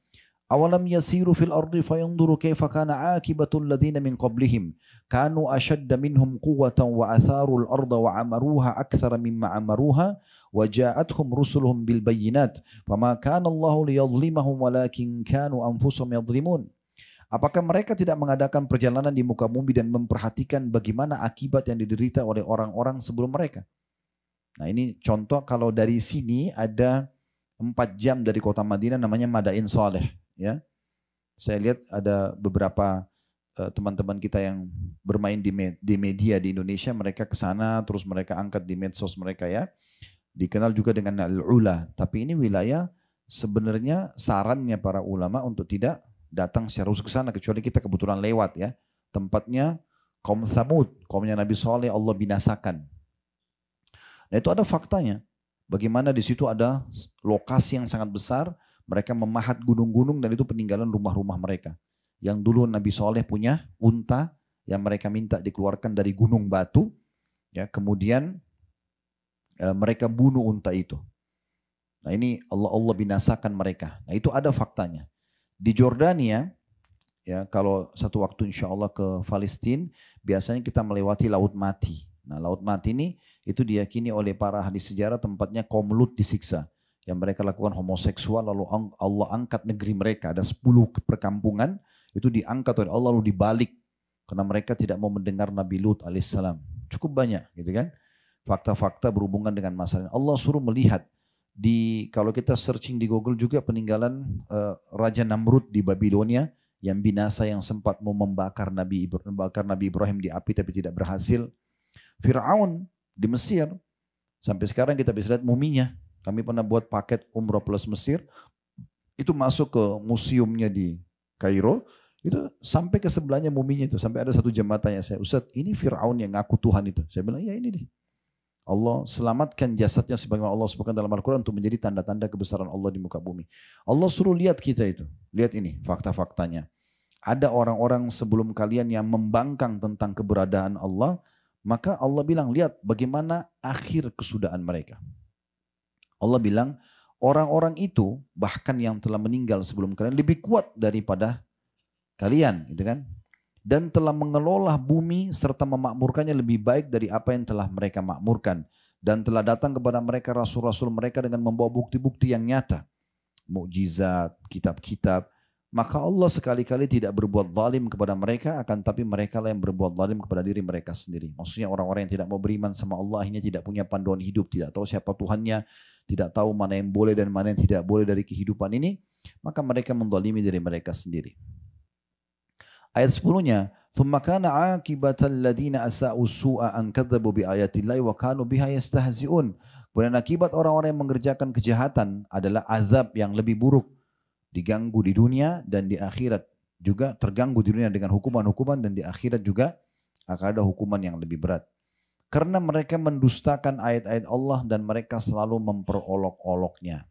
Awalam yasiru fil ardi fayanzuru kaifa kana akibatul ladzina min qablihim kanu ashadda minhum quwwatan wa atharul arda wa amaruha aktsara mimma amaruha wa ja'atuhum rusuluhum bil bayyinat fama kana Allahu liyadhlimahum walakin kanu anfusahum yadhlimun. Apakah mereka tidak mengadakan perjalanan di muka bumi dan memperhatikan bagaimana akibat yang diderita oleh orang-orang sebelum mereka? Nah ini contoh, kalau dari sini ada 4 jam dari kota Madinah namanya Madain Saleh. Ya, saya lihat ada beberapa teman-teman kita yang bermain di media di Indonesia, mereka ke sana terus mereka angkat di medsos mereka ya. Dikenal juga dengan Al-Ula, tapi ini wilayah sebenarnya sarannya para ulama untuk tidak datang secara khusus ke sana kecuali kita kebetulan lewat ya. Tempatnya kaum Thamud, kaumnya Nabi Saleh Allah binasakan. Nah itu ada faktanya. Bagaimana di situ ada lokasi yang sangat besar. Mereka memahat gunung-gunung dan itu peninggalan rumah-rumah mereka. Yang dulu Nabi Saleh punya unta yang mereka minta dikeluarkan dari gunung batu. Ya, kemudian mereka bunuh unta itu. Nah ini Allah binasakan mereka. Nah itu ada faktanya. Di Jordania, ya kalau satu waktu insya Allah ke Palestina, biasanya kita melewati Laut Mati. Nah Laut Mati ini itu diyakini oleh para ahli sejarah tempatnya kaum Lut disiksa. Yang mereka lakukan homoseksual, lalu Allah angkat negeri mereka. Ada 10 perkampungan, itu diangkat oleh Allah lalu dibalik. Karena mereka tidak mau mendengar Nabi Lut alaihissalam. Cukup banyak gitu kan. Fakta-fakta berhubungan dengan masalah. Allah suruh melihat. Kalau kita searching di Google juga peninggalan Raja Namrud di Babilonia. Yang binasa yang sempat mau membakar Nabi Ibrahim di api tapi tidak berhasil. Fir'aun di Mesir. Sampai sekarang kita bisa lihat muminya. Kami pernah buat paket umroh plus Mesir, itu masuk ke museumnya di Kairo, itu sampai ke sebelahnya muminya itu, sampai ada satu jemaah tanya saya, Ustaz ini Fir'aun yang ngaku Tuhan itu. Saya bilang, ya ini nih. Allah selamatkan jasadnya sebagaimana Allah sebutkan dalam Al-Quran untuk menjadi tanda-tanda kebesaran Allah di muka bumi. Allah suruh lihat kita itu, lihat ini fakta-faktanya. Ada orang-orang sebelum kalian yang membangkang tentang keberadaan Allah, maka Allah bilang, lihat bagaimana akhir kesudahan mereka. Allah bilang orang-orang itu bahkan yang telah meninggal sebelum kalian lebih kuat daripada kalian, gitu kan? Dan telah mengelola bumi serta memakmurkannya lebih baik dari apa yang telah mereka makmurkan. Dan telah datang kepada mereka rasul-rasul mereka dengan membawa bukti-bukti yang nyata, mukjizat, kitab-kitab. Maka Allah sekali-kali tidak berbuat zalim kepada mereka, akan tapi mereka lah yang berbuat zalim kepada diri mereka sendiri. Maksudnya orang-orang yang tidak mau beriman sama Allah, akhirnya tidak punya panduan hidup, tidak tahu siapa Tuhannya, tidak tahu mana yang boleh dan mana yang tidak boleh dari kehidupan ini, maka mereka menzalimi diri mereka sendiri. Ayat 10-nya, "Tsumma kana 'aqibatal ladzina asa'u su'a an kadzabu bi ayatillahi wa kanu biha yastahzi'un." Kemudian akibat orang-orang yang mengerjakan kejahatan adalah azab yang lebih buruk. Diganggu di dunia dan di akhirat juga terganggu di dunia dengan hukuman-hukuman dan di akhirat juga akan ada hukuman yang lebih berat. Karena mereka mendustakan ayat-ayat Allah dan mereka selalu memperolok-oloknya.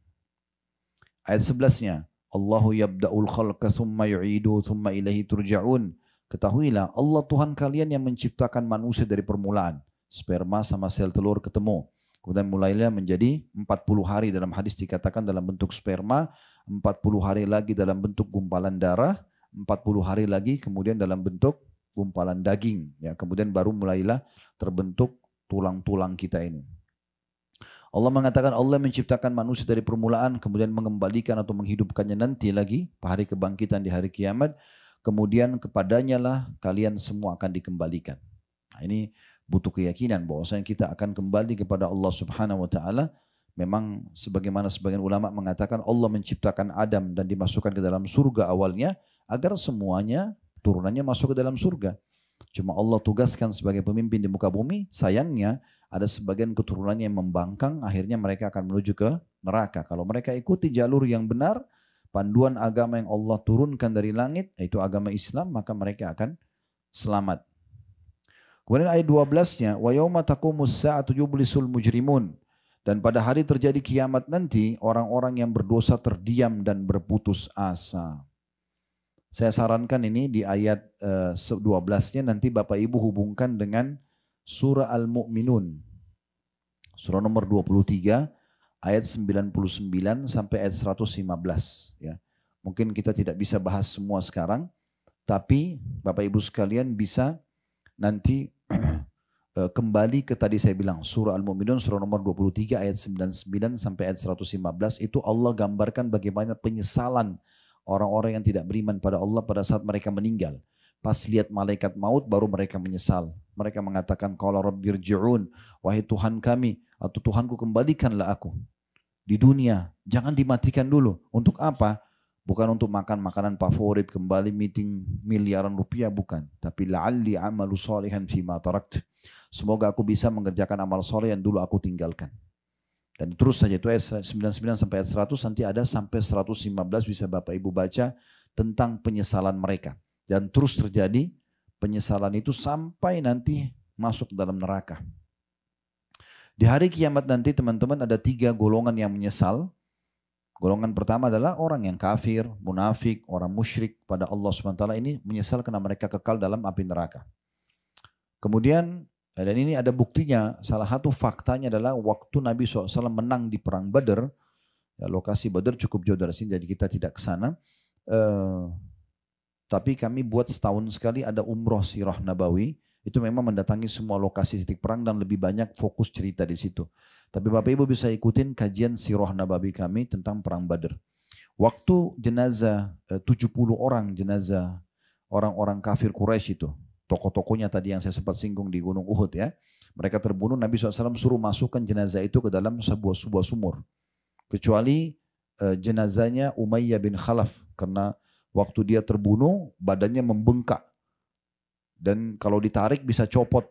Ayat 11-nya, Allahu yabda'ul khalqa thumma yu'idu thumma ilaihi turja'un. Ketahuilah Allah Tuhan kalian yang menciptakan manusia dari permulaan. Sperma sama sel telur ketemu. Kemudian mulailah menjadi 40 hari, dalam hadis dikatakan dalam bentuk sperma, 40 hari lagi dalam bentuk gumpalan darah, 40 hari lagi kemudian dalam bentuk gumpalan daging. Ya, kemudian baru mulailah terbentuk tulang-tulang kita ini. Allah mengatakan Allah menciptakan manusia dari permulaan, kemudian mengembalikan atau menghidupkannya nanti lagi, hari kebangkitan di hari kiamat. Kemudian kepadanya lah kalian semua akan dikembalikan. Nah, ini butuh keyakinan bahwasanya kita akan kembali kepada Allah Subhanahu wa taala. Memang sebagaimana sebagian ulama mengatakan Allah menciptakan Adam dan dimasukkan ke dalam surga awalnya agar semuanya turunannya masuk ke dalam surga. Cuma Allah tugaskan sebagai pemimpin di muka bumi, sayangnya ada sebagian keturunannya yang membangkang, akhirnya mereka akan menuju ke neraka. Kalau mereka ikuti jalur yang benar, panduan agama yang Allah turunkan dari langit, yaitu agama Islam, maka mereka akan selamat. Kemudian ayat 12-nya, wa yauma taqumus sa'atu yublisul mujrimun. Dan pada hari terjadi kiamat nanti, orang-orang yang berdosa terdiam dan berputus asa. Saya sarankan ini di ayat 12-nya nanti Bapak Ibu hubungkan dengan surah Al-Mu'minun. Surah nomor 23 ayat 99 sampai ayat 115. Ya. Mungkin kita tidak bisa bahas semua sekarang, tapi Bapak Ibu sekalian bisa nanti kembali ke tadi saya bilang surah Al-Mu'minun surah nomor 23 ayat 99 sampai ayat 115. Itu Allah gambarkan bagaimana penyesalan orang-orang yang tidak beriman pada Allah pada saat mereka meninggal. Pas lihat malaikat maut baru mereka menyesal. Mereka mengatakan qala rabbirji'un, wahai Tuhan kami atau Tuhanku kembalikanlah aku di dunia. Jangan dimatikan dulu. Untuk apa? Bukan untuk makan makanan favorit, kembali meeting miliaran rupiah, bukan. Tapi la'alli amalu salihan fima tarakt. Semoga aku bisa mengerjakan amal soleh yang dulu aku tinggalkan. Dan terus saja itu ayat 99 sampai ayat 100, nanti ada sampai 115 bisa Bapak Ibu baca tentang penyesalan mereka. Dan terus terjadi penyesalan itu sampai nanti masuk dalam neraka. Di hari kiamat nanti teman-teman ada 3 golongan yang menyesal. Golongan pertama adalah orang yang kafir, munafik, orang musyrik pada Allah SWT ini menyesal karena mereka kekal dalam api neraka. Kemudian, dan ini ada buktinya, salah satu faktanya adalah waktu Nabi SAW menang di perang Badar, ya, lokasi Badar cukup jauh dari sini, jadi kita tidak ke sana. Tapi kami buat setahun sekali ada umroh sirah nabawi, itu memang mendatangi semua lokasi titik perang dan lebih banyak fokus cerita di situ. Tapi Bapak Ibu bisa ikutin kajian sirah nabawi kami tentang perang Badar. Waktu jenazah 70 orang jenazah orang-orang kafir Quraisy itu, tokoh-tokohnya tadi yang saya sempat singgung di Gunung Uhud ya, mereka terbunuh, Nabi SAW suruh masukkan jenazah itu ke dalam sebuah sumur. Kecuali jenazahnya Umayyah bin Khalaf, karena waktu dia terbunuh badannya membengkak. Dan kalau ditarik bisa copot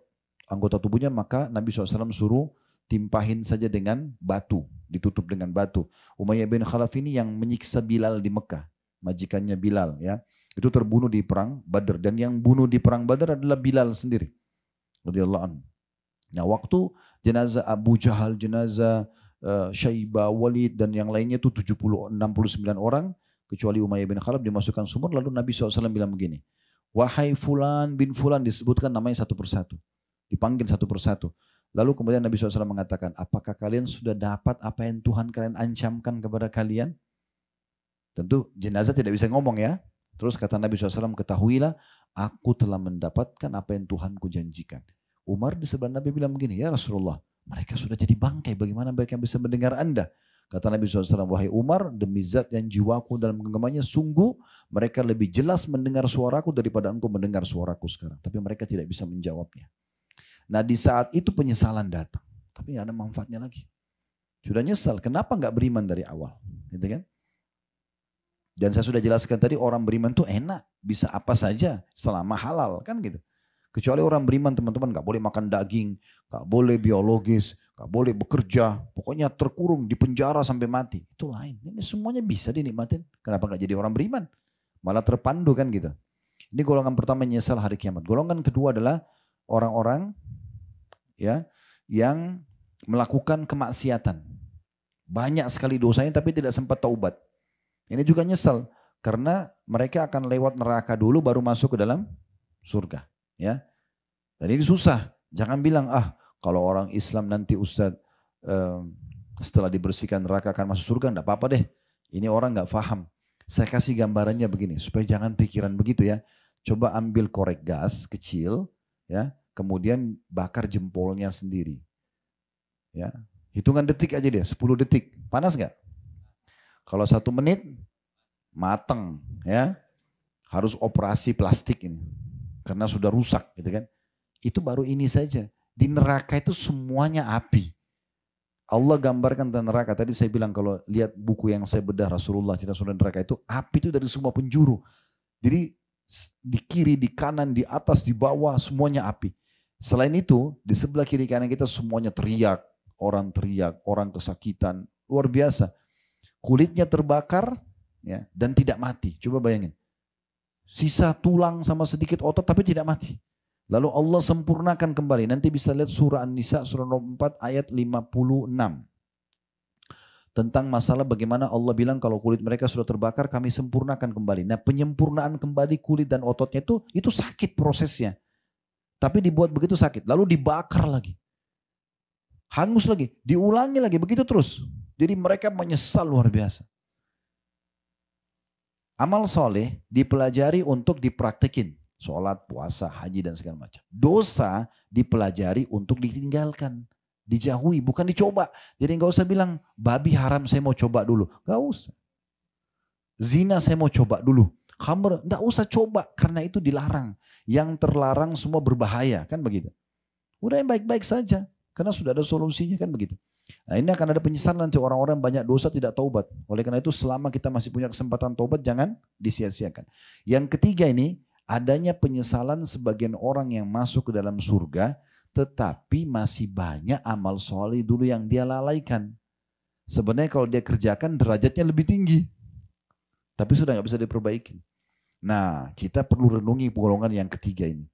anggota tubuhnya, maka Nabi SAW suruh timpahin saja dengan batu, ditutup dengan batu. Umayyah bin Khalaf ini yang menyiksa Bilal di Mekah, majikannya Bilal ya. Itu terbunuh di perang Badar, dan yang bunuh di perang Badar adalah Bilal sendiri radhiyallahu anhu. Nah, waktu jenazah Abu Jahal, jenazah Syaibah, Walid dan yang lainnya itu 69 orang kecuali Umayyah bin Khalaf dimasukkan sumur. Lalu Nabi SAW bilang begini, wahai Fulan bin Fulan, disebutkan namanya satu persatu, dipanggil satu persatu. Lalu kemudian Nabi SAW mengatakan, apakah kalian sudah dapat apa yang Tuhan kalian ancamkan kepada kalian? Tentu jenazah tidak bisa ngomong ya. Terus kata Nabi SAW, ketahuilah aku telah mendapatkan apa yang Tuhanku janjikan. Umar di sebelah Nabi bilang begini, ya Rasulullah, mereka sudah jadi bangkai, bagaimana mereka bisa mendengar Anda? Kata Nabi SAW, wahai Umar, demi zat yang jiwaku dalam genggamannya, sungguh mereka lebih jelas mendengar suaraku daripada engkau mendengar suaraku sekarang. Tapi mereka tidak bisa menjawabnya. Nah di saat itu penyesalan datang, tapi nggak ada manfaatnya lagi. Sudah nyesal, kenapa nggak beriman dari awal? Gitu kan? Dan saya sudah jelaskan tadi, orang beriman tuh enak, bisa apa saja selama halal kan gitu. Kecuali orang beriman teman-teman, nggak boleh makan daging, nggak boleh biologis, nggak boleh bekerja, pokoknya terkurung di penjara sampai mati. Itu lain. Ini semuanya bisa dinikmatin. Kenapa nggak jadi orang beriman? Malah terpandu kan gitu. Ini golongan pertama menyesal hari kiamat. Golongan kedua adalah orang-orang ya yang melakukan kemaksiatan. Banyak sekali dosanya tapi tidak sempat taubat. Ini juga nyesal karena mereka akan lewat neraka dulu baru masuk ke dalam surga. Ya, dan ini susah. Jangan bilang kalau orang Islam nanti Ustadz eh, setelah dibersihkan neraka akan masuk surga, enggak apa-apa deh. Ini orang nggak paham. Saya kasih gambarannya begini, supaya jangan pikiran begitu ya. Coba ambil korek gas kecil, ya, kemudian bakar jempolnya sendiri. Ya, hitungan detik aja deh, 10 detik. Panas nggak? Kalau 1 menit, mateng, ya. Harus operasi plastik ini, karena sudah rusak, gitu kan. Itu baru ini saja. Di neraka itu semuanya api. Allah gambarkan tentang neraka. Tadi saya bilang kalau lihat buku yang saya bedah Rasulullah cerita surga neraka itu, api itu dari semua penjuru. Jadi di kiri, di kanan, di atas, di bawah semuanya api. Selain itu di sebelah kiri kanan kita semuanya teriak, orang kesakitan, luar biasa. Kulitnya terbakar ya, dan tidak mati. Coba bayangin. Sisa tulang sama sedikit otot tapi tidak mati. Lalu Allah sempurnakan kembali. Nanti bisa lihat surah An-Nisa surah nomor 4 ayat 56. Tentang masalah bagaimana Allah bilang kalau kulit mereka sudah terbakar kami sempurnakan kembali. Nah penyempurnaan kembali kulit dan ototnya itu sakit prosesnya. Tapi dibuat begitu sakit. Lalu dibakar lagi. Hangus lagi. Diulangi lagi. Begitu terus. Jadi mereka menyesal luar biasa. Amal soleh dipelajari untuk dipraktekin. Sholat, puasa, haji dan segala macam. Dosa dipelajari untuk ditinggalkan. Dijauhi, bukan dicoba. Jadi nggak usah bilang, babi haram saya mau coba dulu. Nggak usah. Zina saya mau coba dulu. Khamr, nggak usah coba karena itu dilarang. Yang terlarang semua berbahaya, kan begitu. Udah yang baik-baik saja. Karena sudah ada solusinya, kan begitu. Nah ini akan ada penyesalan nanti orang-orang banyak dosa tidak taubat. Oleh karena itu selama kita masih punya kesempatan taubat jangan disia-siakan. Yang ketiga ini, adanya penyesalan sebagian orang yang masuk ke dalam surga tetapi masih banyak amal soleh dulu yang dia lalaikan. Sebenarnya kalau dia kerjakan derajatnya lebih tinggi. Tapi sudah nggak bisa diperbaiki. Nah kita perlu renungi golongan yang ketiga ini.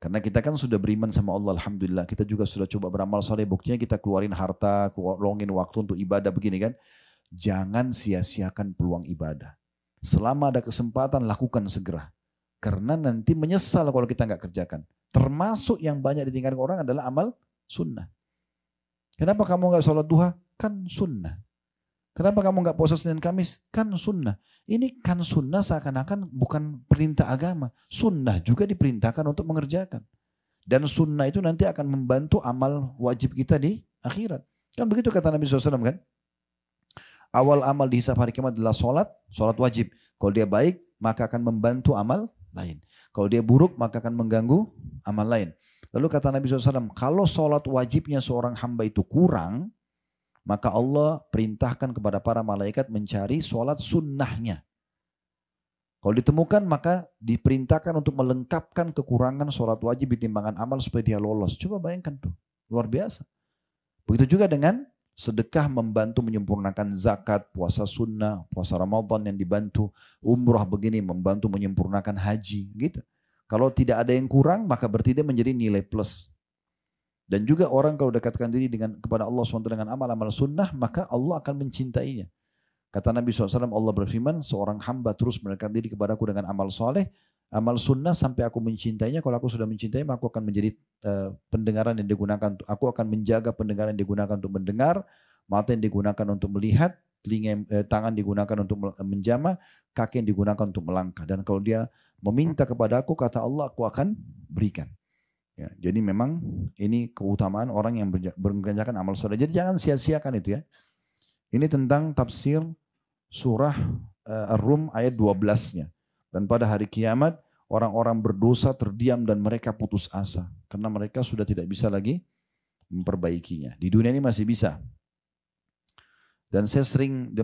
Karena kita kan sudah beriman sama Allah, Alhamdulillah. Kita juga sudah coba beramal soleh, buktinya kita keluarin harta, keluarin waktu untuk ibadah begini kan. Jangan sia-siakan peluang ibadah. Selama ada kesempatan lakukan segera. Karena nanti menyesal kalau kita nggak kerjakan. Termasuk yang banyak ditinggalkan orang adalah amal sunnah. Kenapa kamu nggak sholat duha? Kan sunnah. Kenapa kamu nggak puasa Senin Kamis? Kan sunnah. Ini kan sunnah seakan-akan bukan perintah agama. Sunnah juga diperintahkan untuk mengerjakan. Dan sunnah itu nanti akan membantu amal wajib kita di akhirat. Kan begitu kata Nabi SAW kan? Awal amal dihisab hari kiamat adalah sholat wajib. Kalau dia baik maka akan membantu amal lain. Kalau dia buruk maka akan mengganggu amal lain. Lalu kata Nabi SAW, kalau sholat wajibnya seorang hamba itu kurang, maka Allah perintahkan kepada para malaikat mencari sholat sunnahnya. Kalau ditemukan maka diperintahkan untuk melengkapkan kekurangan sholat wajib di timbangan amal supaya dia lolos. Coba bayangkan tuh, luar biasa. Begitu juga dengan sedekah membantu menyempurnakan zakat, puasa sunnah, puasa Ramadan yang dibantu, umrah begini membantu menyempurnakan haji. Gitu. Kalau tidak ada yang kurang maka berarti dia menjadi nilai plus. Dan juga orang kalau dekatkan diri kepada Allah SWT dengan amal-amal sunnah, maka Allah akan mencintainya. Kata Nabi SAW, Allah berfirman, seorang hamba terus mendekatkan diri kepadaku dengan amal soleh, amal sunnah sampai aku mencintainya. Kalau aku sudah mencintai, maka aku akan menjadi pendengaran yang digunakan. Aku akan menjaga pendengaran yang digunakan untuk mendengar, mata yang digunakan untuk melihat, tangan digunakan untuk menjamah, kaki yang digunakan untuk melangkah. Dan kalau dia meminta kepada aku, kata Allah, aku akan berikan. Ya, jadi memang ini keutamaan orang yang mengerjakan amal soleh. Jadi jangan sia-siakan itu ya. Ini tentang tafsir surah Ar-Rum ayat 12-nya. Dan pada hari kiamat orang-orang berdosa terdiam dan mereka putus asa. Karena mereka sudah tidak bisa lagi memperbaikinya. Di dunia ini masih bisa. Dan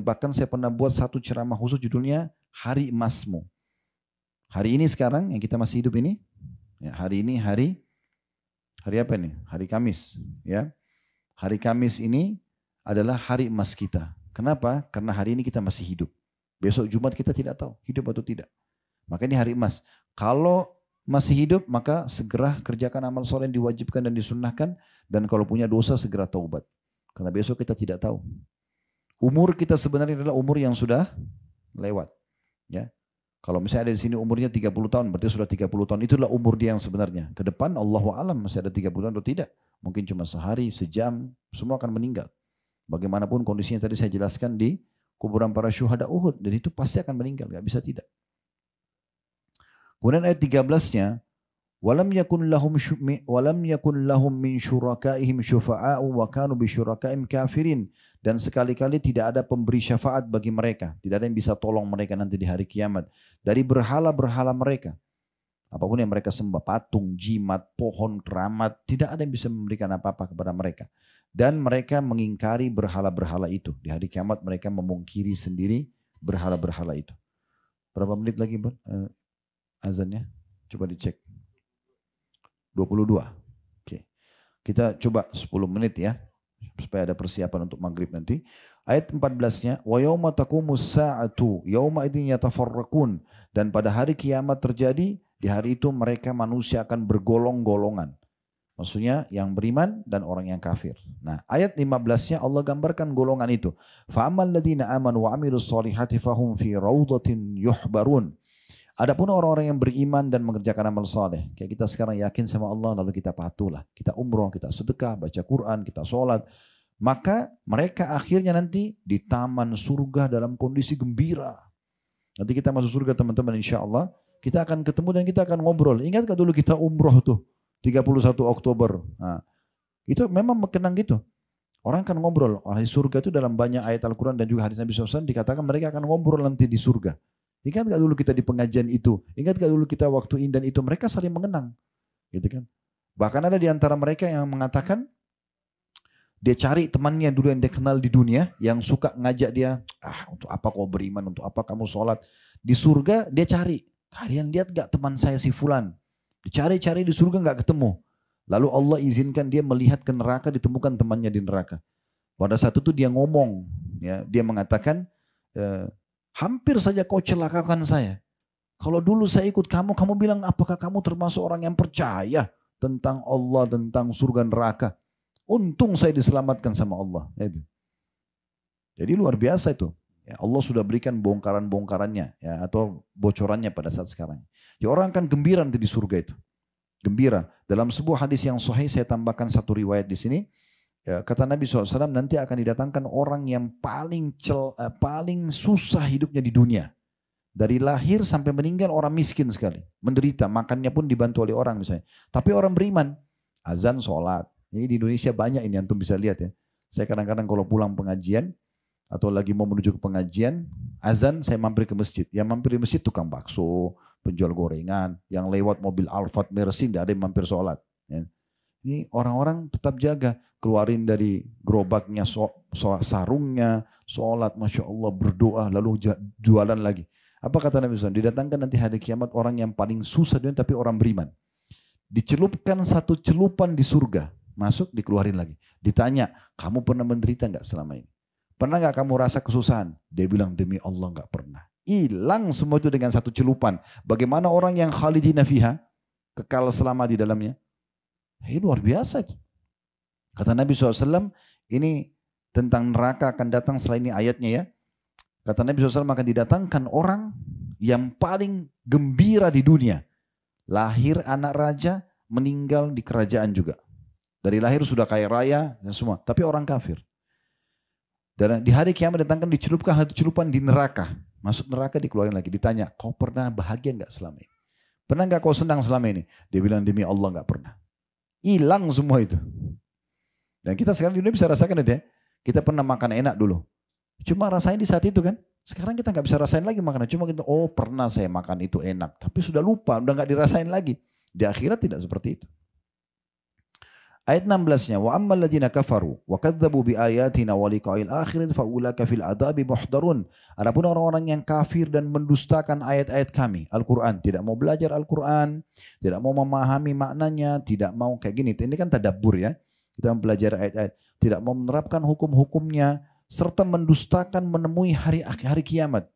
bahkan saya pernah buat satu ceramah khusus judulnya Hari Emasmu. Hari ini sekarang yang kita masih hidup ini. Ya, hari ini hari apa ini? Hari Kamis. Ya. Hari Kamis ini adalah hari emas kita. Kenapa? Karena hari ini kita masih hidup. Besok Jumat kita tidak tahu hidup atau tidak. Maka ini hari emas. Kalau masih hidup maka segera kerjakan amal soleh yang diwajibkan dan disunnahkan. Dan kalau punya dosa segera taubat. Karena besok kita tidak tahu. Umur kita sebenarnya adalah umur yang sudah lewat. Ya. Kalau misalnya ada di sini umurnya 30 tahun, berarti sudah 30 tahun. Itulah umur dia yang sebenarnya. Ke depan Allahu a'lam masih ada 30 tahun atau tidak. Mungkin cuma sehari, sejam, semua akan meninggal. Bagaimanapun kondisinya tadi saya jelaskan di kuburan para syuhada Uhud. Dan itu pasti akan meninggal, gak bisa tidak. Kemudian ayat 13-nya, walam yakun lahum min syurakaihim syufa'a'u wa kanu bi syurakaihim kafirin. Dan sekali-kali tidak ada pemberi syafaat bagi mereka. Tidak ada yang bisa tolong mereka nanti di hari kiamat. Dari berhala-berhala mereka. Apapun yang mereka sembah, patung, jimat, pohon, keramat, tidak ada yang bisa memberikan apa-apa kepada mereka. Dan mereka mengingkari berhala-berhala itu. Di hari kiamat mereka memungkiri sendiri berhala-berhala itu. Berapa menit lagi azannya? Coba dicek. 22. Oke. Kita coba 10 menit ya. Supaya ada persiapan untuk maghrib nanti. Ayat 14-nya, wa yauma taqumus sa'atu yauma idzin yatafarraqun. Dan pada hari kiamat terjadi, di hari itu mereka manusia akan bergolong-golongan. Maksudnya yang beriman dan orang yang kafir. Nah, ayat 15-nya Allah gambarkan golongan itu. Fa ammal ladzina amanu wa amilus solihati fahum fi raudhatin yuhbarun. Adapun orang-orang yang beriman dan mengerjakan amal saleh, kayak kita sekarang yakin sama Allah lalu kita patuhlah, kita umroh, kita sedekah, baca Quran, kita sholat, maka mereka akhirnya nanti di taman surga dalam kondisi gembira. Nanti kita masuk surga teman-teman, insya Allah kita akan ketemu dan kita akan ngobrol. Ingat gak dulu kita umroh tuh 31 Oktober. Nah, itu memang mengenang gitu. Orang akan ngobrol. Di surga itu dalam banyak ayat Al-Quran dan juga hadis Nabi SAW dikatakan mereka akan ngobrol nanti di surga. Ingat gak dulu kita di pengajian itu? Ingat gak dulu kita waktu indan itu? Mereka saling mengenang. Gitu kan? Bahkan ada di antara mereka yang mengatakan, dia cari temannya dulu yang dia kenal di dunia, yang suka ngajak dia, untuk apa kau beriman, untuk apa kamu sholat. Di surga dia cari, kalian lihat gak teman saya si Fulan? Dicari-cari di surga gak ketemu. Lalu Allah izinkan dia melihat ke neraka, ditemukan temannya di neraka. Pada saat itu dia ngomong, ya, dia mengatakan, hampir saja kau celakakan saya. Kalau dulu saya ikut kamu, kamu bilang apakah kamu termasuk orang yang percaya tentang Allah, tentang surga neraka. Untung saya diselamatkan sama Allah. Jadi luar biasa itu. Ya, Allah sudah berikan bongkaran-bongkarannya ya, atau bocorannya pada saat sekarang. Ya, orang akan gembira nanti di surga itu. Gembira. Dalam sebuah hadis yang sahih saya tambahkan satu riwayat di sini. Ya, kata Nabi SAW nanti akan didatangkan orang yang paling susah hidupnya di dunia. Dari lahir sampai meninggal orang miskin sekali. Menderita, makannya pun dibantu oleh orang misalnya. Tapi orang beriman, azan, sholat. Ini di Indonesia banyak ini, antum bisa lihat ya. Saya kadang-kadang kalau pulang pengajian, atau lagi mau menuju ke pengajian, azan saya mampir ke masjid. Yang mampir di masjid tukang bakso, penjual gorengan, yang lewat mobil Alphard Mercy, tidak ada yang mampir sholat. Ya. Ini orang-orang tetap jaga, keluarin dari gerobaknya sarungnya, sholat, Masya Allah, berdoa, lalu jualan lagi. Apa kata Nabi SAW? Didatangkan nanti hari kiamat orang yang paling susah dunia tapi orang beriman. Dicelupkan satu celupan di surga, masuk dikeluarin lagi. Ditanya, kamu pernah menderita enggak selama ini? Pernah enggak kamu rasa kesusahan? Dia bilang, demi Allah enggak pernah. Hilang semua itu dengan satu celupan. Bagaimana orang yang khalidina fiha, kekal selama di dalamnya? Luar biasa. Kata Nabi SAW, ini tentang neraka akan datang setelah ini ayatnya ya. Kata Nabi SAW akan didatangkan orang yang paling gembira di dunia. Lahir anak raja, meninggal di kerajaan juga. Dari lahir sudah kaya raya dan semua. Tapi orang kafir. Dan di hari kiamat datangkan dicelupkan satu celupan di neraka. Masuk neraka dikeluarin lagi. Ditanya, kau pernah bahagia enggak selama ini? Pernah enggak kau senang selama ini? Dia bilang, demi Allah enggak pernah. Hilang semua itu. Dan kita sekarang di dunia bisa rasakan itu ya. Kita pernah makan enak dulu. Cuma rasain di saat itu kan. Sekarang kita nggak bisa rasain lagi makanan. Cuma kita, oh pernah saya makan itu enak. Tapi sudah lupa, udah nggak dirasain lagi. Di akhirat tidak seperti itu. Ayat 16-nya, wa ammal ladzina kafaru wa kadzdzabu bi ayatina wa liqa'il akhirat fa ulaika fil adzabi muhdarun. Adapun orang-orang yang kafir dan mendustakan ayat-ayat kami, Al-Qur'an, tidak mau belajar Al-Qur'an, tidak mau memahami maknanya, tidak mau kayak gini. Ini kan tadabbur ya. Kita mempelajari ayat-ayat, tidak mau menerapkan hukum-hukumnya serta mendustakan menemui hari kiamat.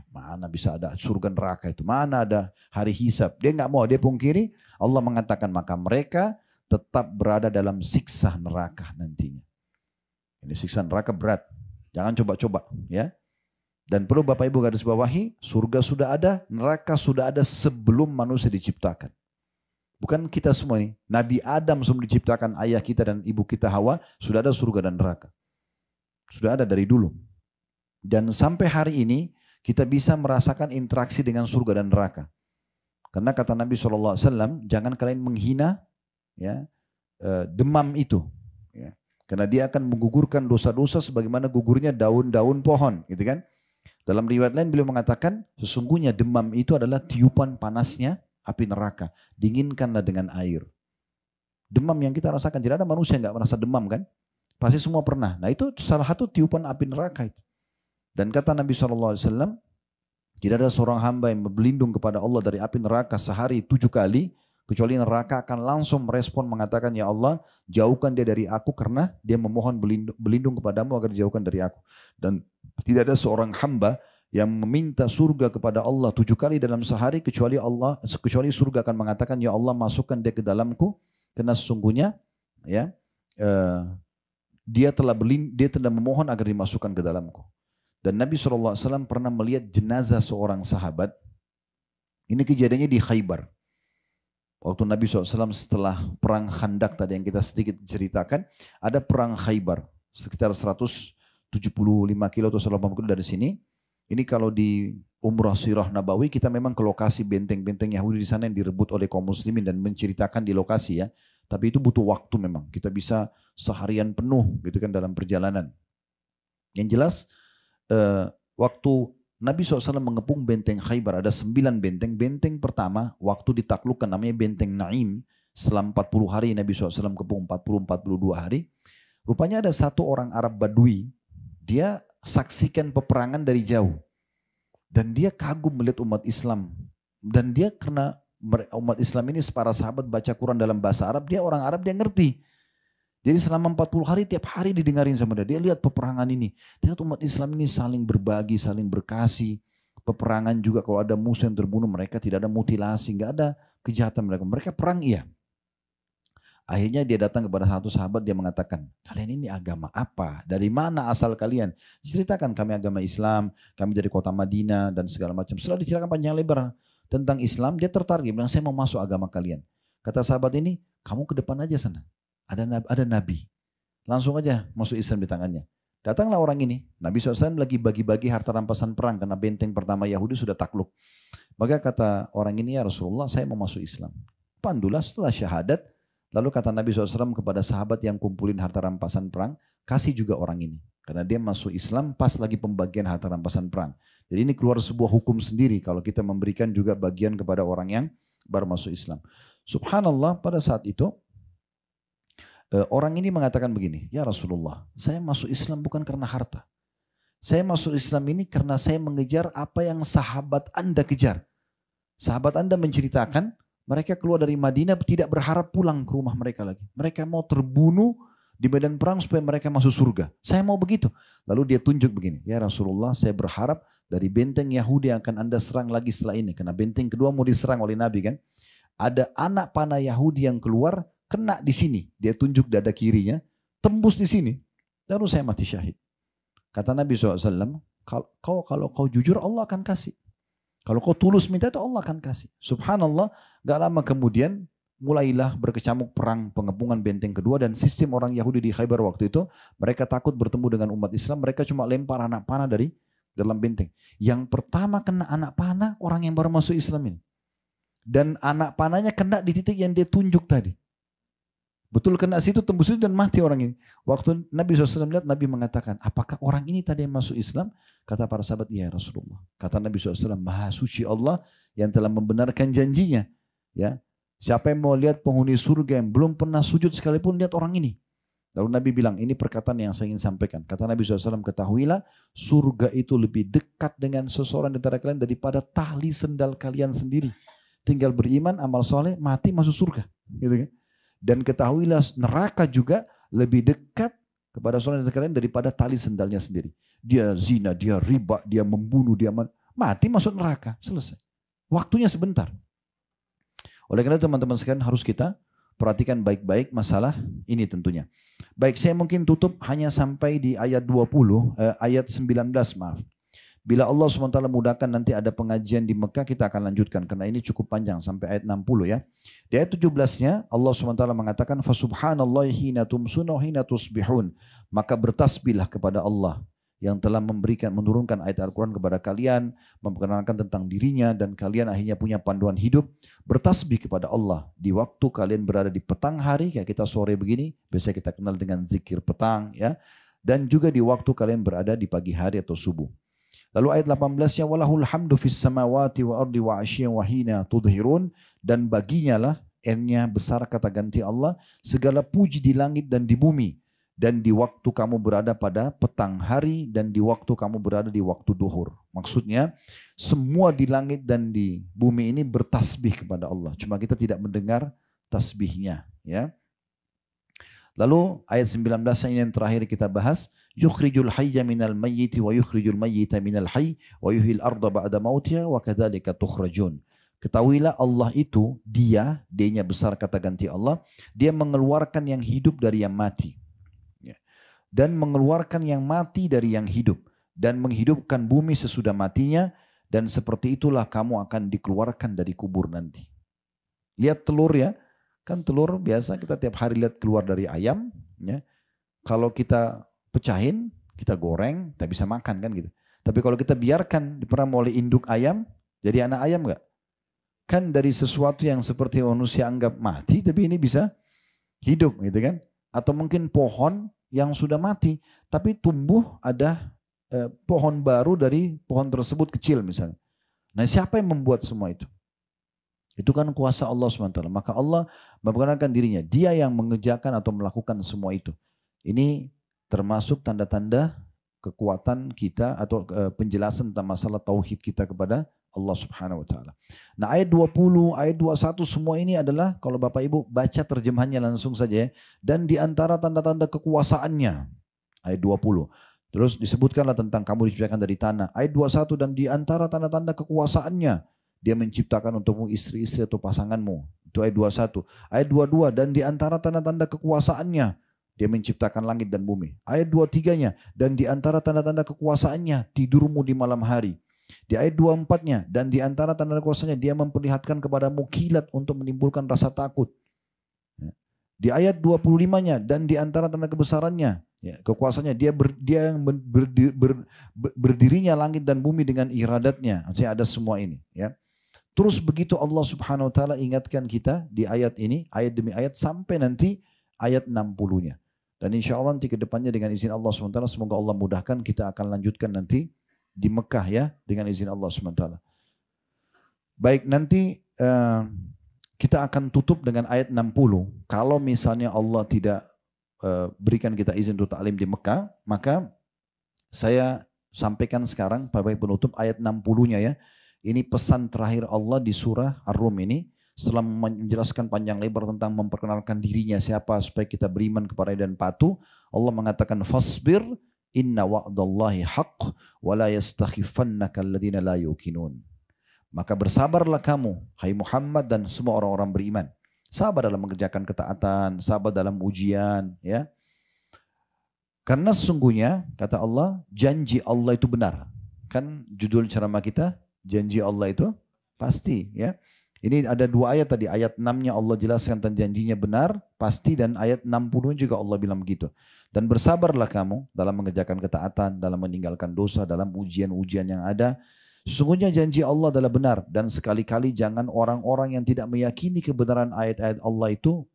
Mana bisa ada surga neraka itu? Mana ada hari hisab? Dia enggak mau, dia pungkiri. Allah mengatakan maka mereka tetap berada dalam siksa neraka nantinya. Ini siksa neraka berat. Jangan coba-coba ya. Dan perlu Bapak Ibu garis bawahi, surga sudah ada, neraka sudah ada sebelum manusia diciptakan. Bukan kita semua ini. Nabi Adam sebelum diciptakan ayah kita dan ibu kita Hawa, sudah ada surga dan neraka. Sudah ada dari dulu. Dan sampai hari ini kita bisa merasakan interaksi dengan surga dan neraka. Karena kata Nabi SAW, jangan kalian menghina ya, demam itu. Ya. Karena dia akan menggugurkan dosa-dosa sebagaimana gugurnya daun-daun pohon. Gitu kan? Dalam riwayat lain beliau mengatakan, sesungguhnya demam itu adalah tiupan panasnya api neraka. Dinginkanlah dengan air. Demam yang kita rasakan, tidak ada manusia yang nggak merasa demam kan? Pasti semua pernah. Nah itu salah satu tiupan api neraka itu. Dan kata Nabi SAW, tidak ada seorang hamba yang berlindung kepada Allah dari api neraka sehari 7 kali, kecuali neraka akan langsung merespon mengatakan, ya Allah, jauhkan dia dari aku karena dia memohon berlindung kepadamu agar dijauhkan dari aku. Dan tidak ada seorang hamba yang meminta surga kepada Allah 7 kali dalam sehari, kecuali surga akan mengatakan, ya Allah, masukkan dia ke dalamku, karena sesungguhnya ya dia telah memohon agar dimasukkan ke dalamku. Dan Nabi SAW pernah melihat jenazah seorang sahabat. Ini kejadiannya di Khaybar. Waktu Nabi SAW setelah perang Khandak tadi yang kita sedikit ceritakan, ada perang Khaybar sekitar 175 kilo atau 180 kilo dari sini. Ini kalau di Umrah Sirah Nabawi kita memang ke lokasi benteng-benteng Yahudi di sana yang direbut oleh kaum muslimin dan menceritakan di lokasi ya. Tapi itu butuh waktu memang. Kita bisa seharian penuh gitu kan dalam perjalanan. Yang jelas waktu Nabi SAW mengepung benteng Khaybar ada 9 benteng. Benteng pertama waktu ditaklukkan namanya benteng Naim. Setelah 40 hari Nabi SAW kepung 40-42 hari. Rupanya ada satu orang Arab Badui. Dia saksikan peperangan dari jauh. Dan dia kagum melihat umat Islam. Dan dia karena umat Islam ini para sahabat baca Quran dalam bahasa Arab. Dia orang Arab, dia ngerti. Jadi selama 40 hari tiap hari didengarin sama dia. Dia lihat peperangan ini. Ternyata umat Islam ini saling berbagi, saling berkasih. Peperangan juga kalau ada musuh yang terbunuh mereka tidak ada mutilasi. Nggak ada kejahatan mereka. Mereka perang iya. Akhirnya dia datang kepada satu sahabat, dia mengatakan, kalian ini agama apa? Dari mana asal kalian? Ceritakan kami agama Islam, kami dari kota Madinah dan segala macam. Setelah diceritakan panjang lebar tentang Islam, dia tertarik, dia bilang saya mau masuk agama kalian. Kata sahabat ini, kamu ke depan aja sana. Ada Nabi. Langsung aja masuk Islam di tangannya. Datanglah orang ini. Nabi SAW lagi bagi-bagi harta rampasan perang karena benteng pertama Yahudi sudah takluk. Maka kata orang ini, ya Rasulullah saya mau masuk Islam. Pandulah setelah syahadat. Lalu kata Nabi SAW kepada sahabat yang kumpulin harta rampasan perang, kasih juga orang ini. Karena dia masuk Islam pas lagi pembagian harta rampasan perang. Jadi ini keluar sebuah hukum sendiri kalau kita memberikan juga bagian kepada orang yang baru masuk Islam. Subhanallah pada saat itu, orang ini mengatakan begini, ya Rasulullah, saya masuk Islam bukan karena harta. Saya masuk Islam ini karena saya mengejar apa yang sahabat Anda kejar. Sahabat Anda menceritakan, mereka keluar dari Madinah tidak berharap pulang ke rumah mereka lagi. Mereka mau terbunuh di medan perang supaya mereka masuk surga. Saya mau begitu. Lalu dia tunjuk begini, ya Rasulullah saya berharap dari benteng Yahudi yang akan Anda serang lagi setelah ini. Karena benteng kedua mau diserang oleh Nabi kan. Ada anak panah Yahudi yang keluar, kena di sini. Dia tunjuk dada kirinya, tembus di sini. Lalu saya mati syahid. Kata Nabi SAW, kalau kau jujur Allah akan kasih. Kalau kau tulus minta itu Allah akan kasih. Subhanallah, gak lama kemudian mulailah berkecamuk perang pengepungan benteng kedua dan sistem orang Yahudi di Khaybar waktu itu, mereka takut bertemu dengan umat Islam, mereka cuma lempar anak panah dari dalam benteng. Yang pertama kena anak panah orang yang baru masuk Islam ini. Dan anak panahnya kena di titik yang dia tunjuk tadi. Betul kena situ, tembus itu dan mati orang ini. Waktu Nabi SAW lihat, Nabi mengatakan, apakah orang ini tadi yang masuk Islam? Kata para sahabat, ya Rasulullah. Kata Nabi SAW, Maha Suci Allah yang telah membenarkan janjinya. Ya, siapa yang mau lihat penghuni surga yang belum pernah sujud sekalipun, lihat orang ini. Lalu Nabi bilang, ini perkataan yang saya ingin sampaikan. Kata Nabi SAW, ketahuilah, surga itu lebih dekat dengan seseorang di antara kalian daripada tali sendal kalian sendiri. Tinggal beriman, amal soleh, mati masuk surga. Gitu kan? Dan ketahuilah neraka juga lebih dekat kepada seorang dari kalian daripada tali sendalnya sendiri. Dia zina, dia riba, dia membunuh, dia mati masuk neraka. Selesai. Waktunya sebentar. Oleh karena itu teman-teman sekalian harus kita perhatikan baik-baik masalah ini tentunya. Baik, saya mungkin tutup hanya sampai di ayat 19 maaf. Bila Allah SWT mudahkan nanti ada pengajian di Mekah, kita akan lanjutkan. Karena ini cukup panjang sampai ayat 60 ya. Di ayat 17-nya Allah SWT mengatakan, Fasubhanallahi hina tumsuna hina tusbihun. Maka bertasbihlah kepada Allah yang telah menurunkan ayat Al-Quran kepada kalian, memperkenalkan tentang dirinya, dan kalian akhirnya punya panduan hidup. Bertasbih kepada Allah di waktu kalian berada di petang hari, kayak kita sore begini, biasanya kita kenal dengan zikir petang ya. Dan juga di waktu kalian berada di pagi hari atau subuh. Lalu ayat 18-nya walahul hamdu fis samawati wa ardi wa asyiyan wa hina tudhirun, dan baginya lah, n-nya besar kata ganti Allah, segala puji di langit dan di bumi, dan di waktu kamu berada pada petang hari, dan di waktu kamu berada di waktu duhur. Maksudnya semua di langit dan di bumi ini bertasbih kepada Allah, cuma kita tidak mendengar tasbihnya ya. Lalu ayat 19 yang terakhir kita bahas, yukhrijul hayya minal mayyiti wa yukhrijul mayyita minal hayy wa yuhyil arda ba'da mautiha wa kadzalika tukhrajun. Ketahuilah Allah itu, dia-nya besar kata ganti Allah, dia mengeluarkan yang hidup dari yang mati. Dan mengeluarkan yang mati dari yang hidup. Dan menghidupkan bumi sesudah matinya. Dan seperti itulah kamu akan dikeluarkan dari kubur nanti. Lihat telur ya. Kan telur biasa kita tiap hari lihat keluar dari ayam. Ya. Kalau kita pecahin, kita goreng, kita bisa makan kan gitu. Tapi kalau kita biarkan pernah oleh induk ayam, jadi anak ayam enggak? Kan dari sesuatu yang seperti manusia anggap mati, tapi ini bisa hidup gitu kan. Atau mungkin pohon yang sudah mati, tapi tumbuh ada pohon baru dari pohon tersebut kecil misalnya. Nah siapa yang membuat semua itu? Itu kan kuasa Allah SWT. Maka Allah memperkenalkan dirinya. Dia yang mengerjakan atau melakukan semua itu. Ini termasuk tanda-tanda kekuatan kita atau penjelasan tentang masalah tauhid kita kepada Allah Subhanahu Wa Taala. Nah ayat 20, ayat 21 semua ini adalah kalau Bapak Ibu baca terjemahannya langsung saja ya. Dan di antara tanda-tanda kekuasaannya. Ayat 20. Terus disebutkanlah tentang kamu diciptakan dari tanah. Ayat 21 dan di antara tanda-tanda kekuasaannya. Dia menciptakan untukmu istri-istri atau pasanganmu. Itu ayat 21. Ayat 22. Dan di antara tanda-tanda kekuasaannya. Dia menciptakan langit dan bumi. Ayat 23-nya. Dan di antara tanda-tanda kekuasaannya. Tidurmu di malam hari. Di ayat 24-nya. Dan di antara tanda kekuasaannya. Dia memperlihatkan kepadamu kilat untuk menimbulkan rasa takut. Di ayat 25-nya. Dan di antara tanda kebesarannya. Ya, kekuasaannya. Dia yang berdirinya langit dan bumi dengan iradatnya. Artinya ada semua ini. Ya. Terus begitu Allah Subhanahu Wa Taala ingatkan kita di ayat ini, ayat demi ayat sampai nanti ayat 60-nya. Dan insya Allah nanti ke depannya dengan izin Allah SWT, semoga Allah mudahkan kita akan lanjutkan nanti di Mekah ya, dengan izin Allah SWT. Baik, nanti kita akan tutup dengan ayat 60. Kalau misalnya Allah tidak berikan kita izin untuk ta'lim di Mekah, maka saya sampaikan sekarang pada penutup ayat 60-nya ya. Ini pesan terakhir Allah di surah Ar-Rum ini. Setelah menjelaskan panjang lebar tentang memperkenalkan dirinya siapa supaya kita beriman kepada dan patuh. Allah mengatakan fasbir inna wa'dallahi haqq wa la yastakhifannaka alladhina la yuqinun. Maka bersabarlah kamu hai Muhammad dan semua orang-orang beriman. Sabar dalam mengerjakan ketaatan, sabar dalam ujian ya. Karena sesungguhnya kata Allah janji Allah itu benar. Kan judul ceramah kita janji Allah itu pasti ya. Ini ada dua ayat tadi. Ayat 6-nya Allah jelaskan tentang janjinya benar, pasti. Dan ayat 60 juga Allah bilang begitu. Dan bersabarlah kamu dalam mengerjakan ketaatan, dalam meninggalkan dosa, dalam ujian-ujian yang ada. Sesungguhnya janji Allah adalah benar. Dan sekali-kali jangan orang-orang yang tidak meyakini kebenaran ayat-ayat Allah itu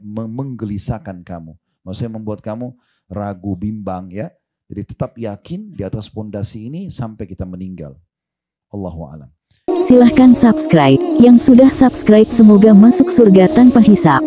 menggelisahkan kamu. Maksudnya membuat kamu ragu, bimbang ya. Jadi tetap yakin di atas pondasi ini sampai kita meninggal. Allahu a'lam. Silahkan subscribe. Yang sudah subscribe semoga masuk surga tanpa hisab.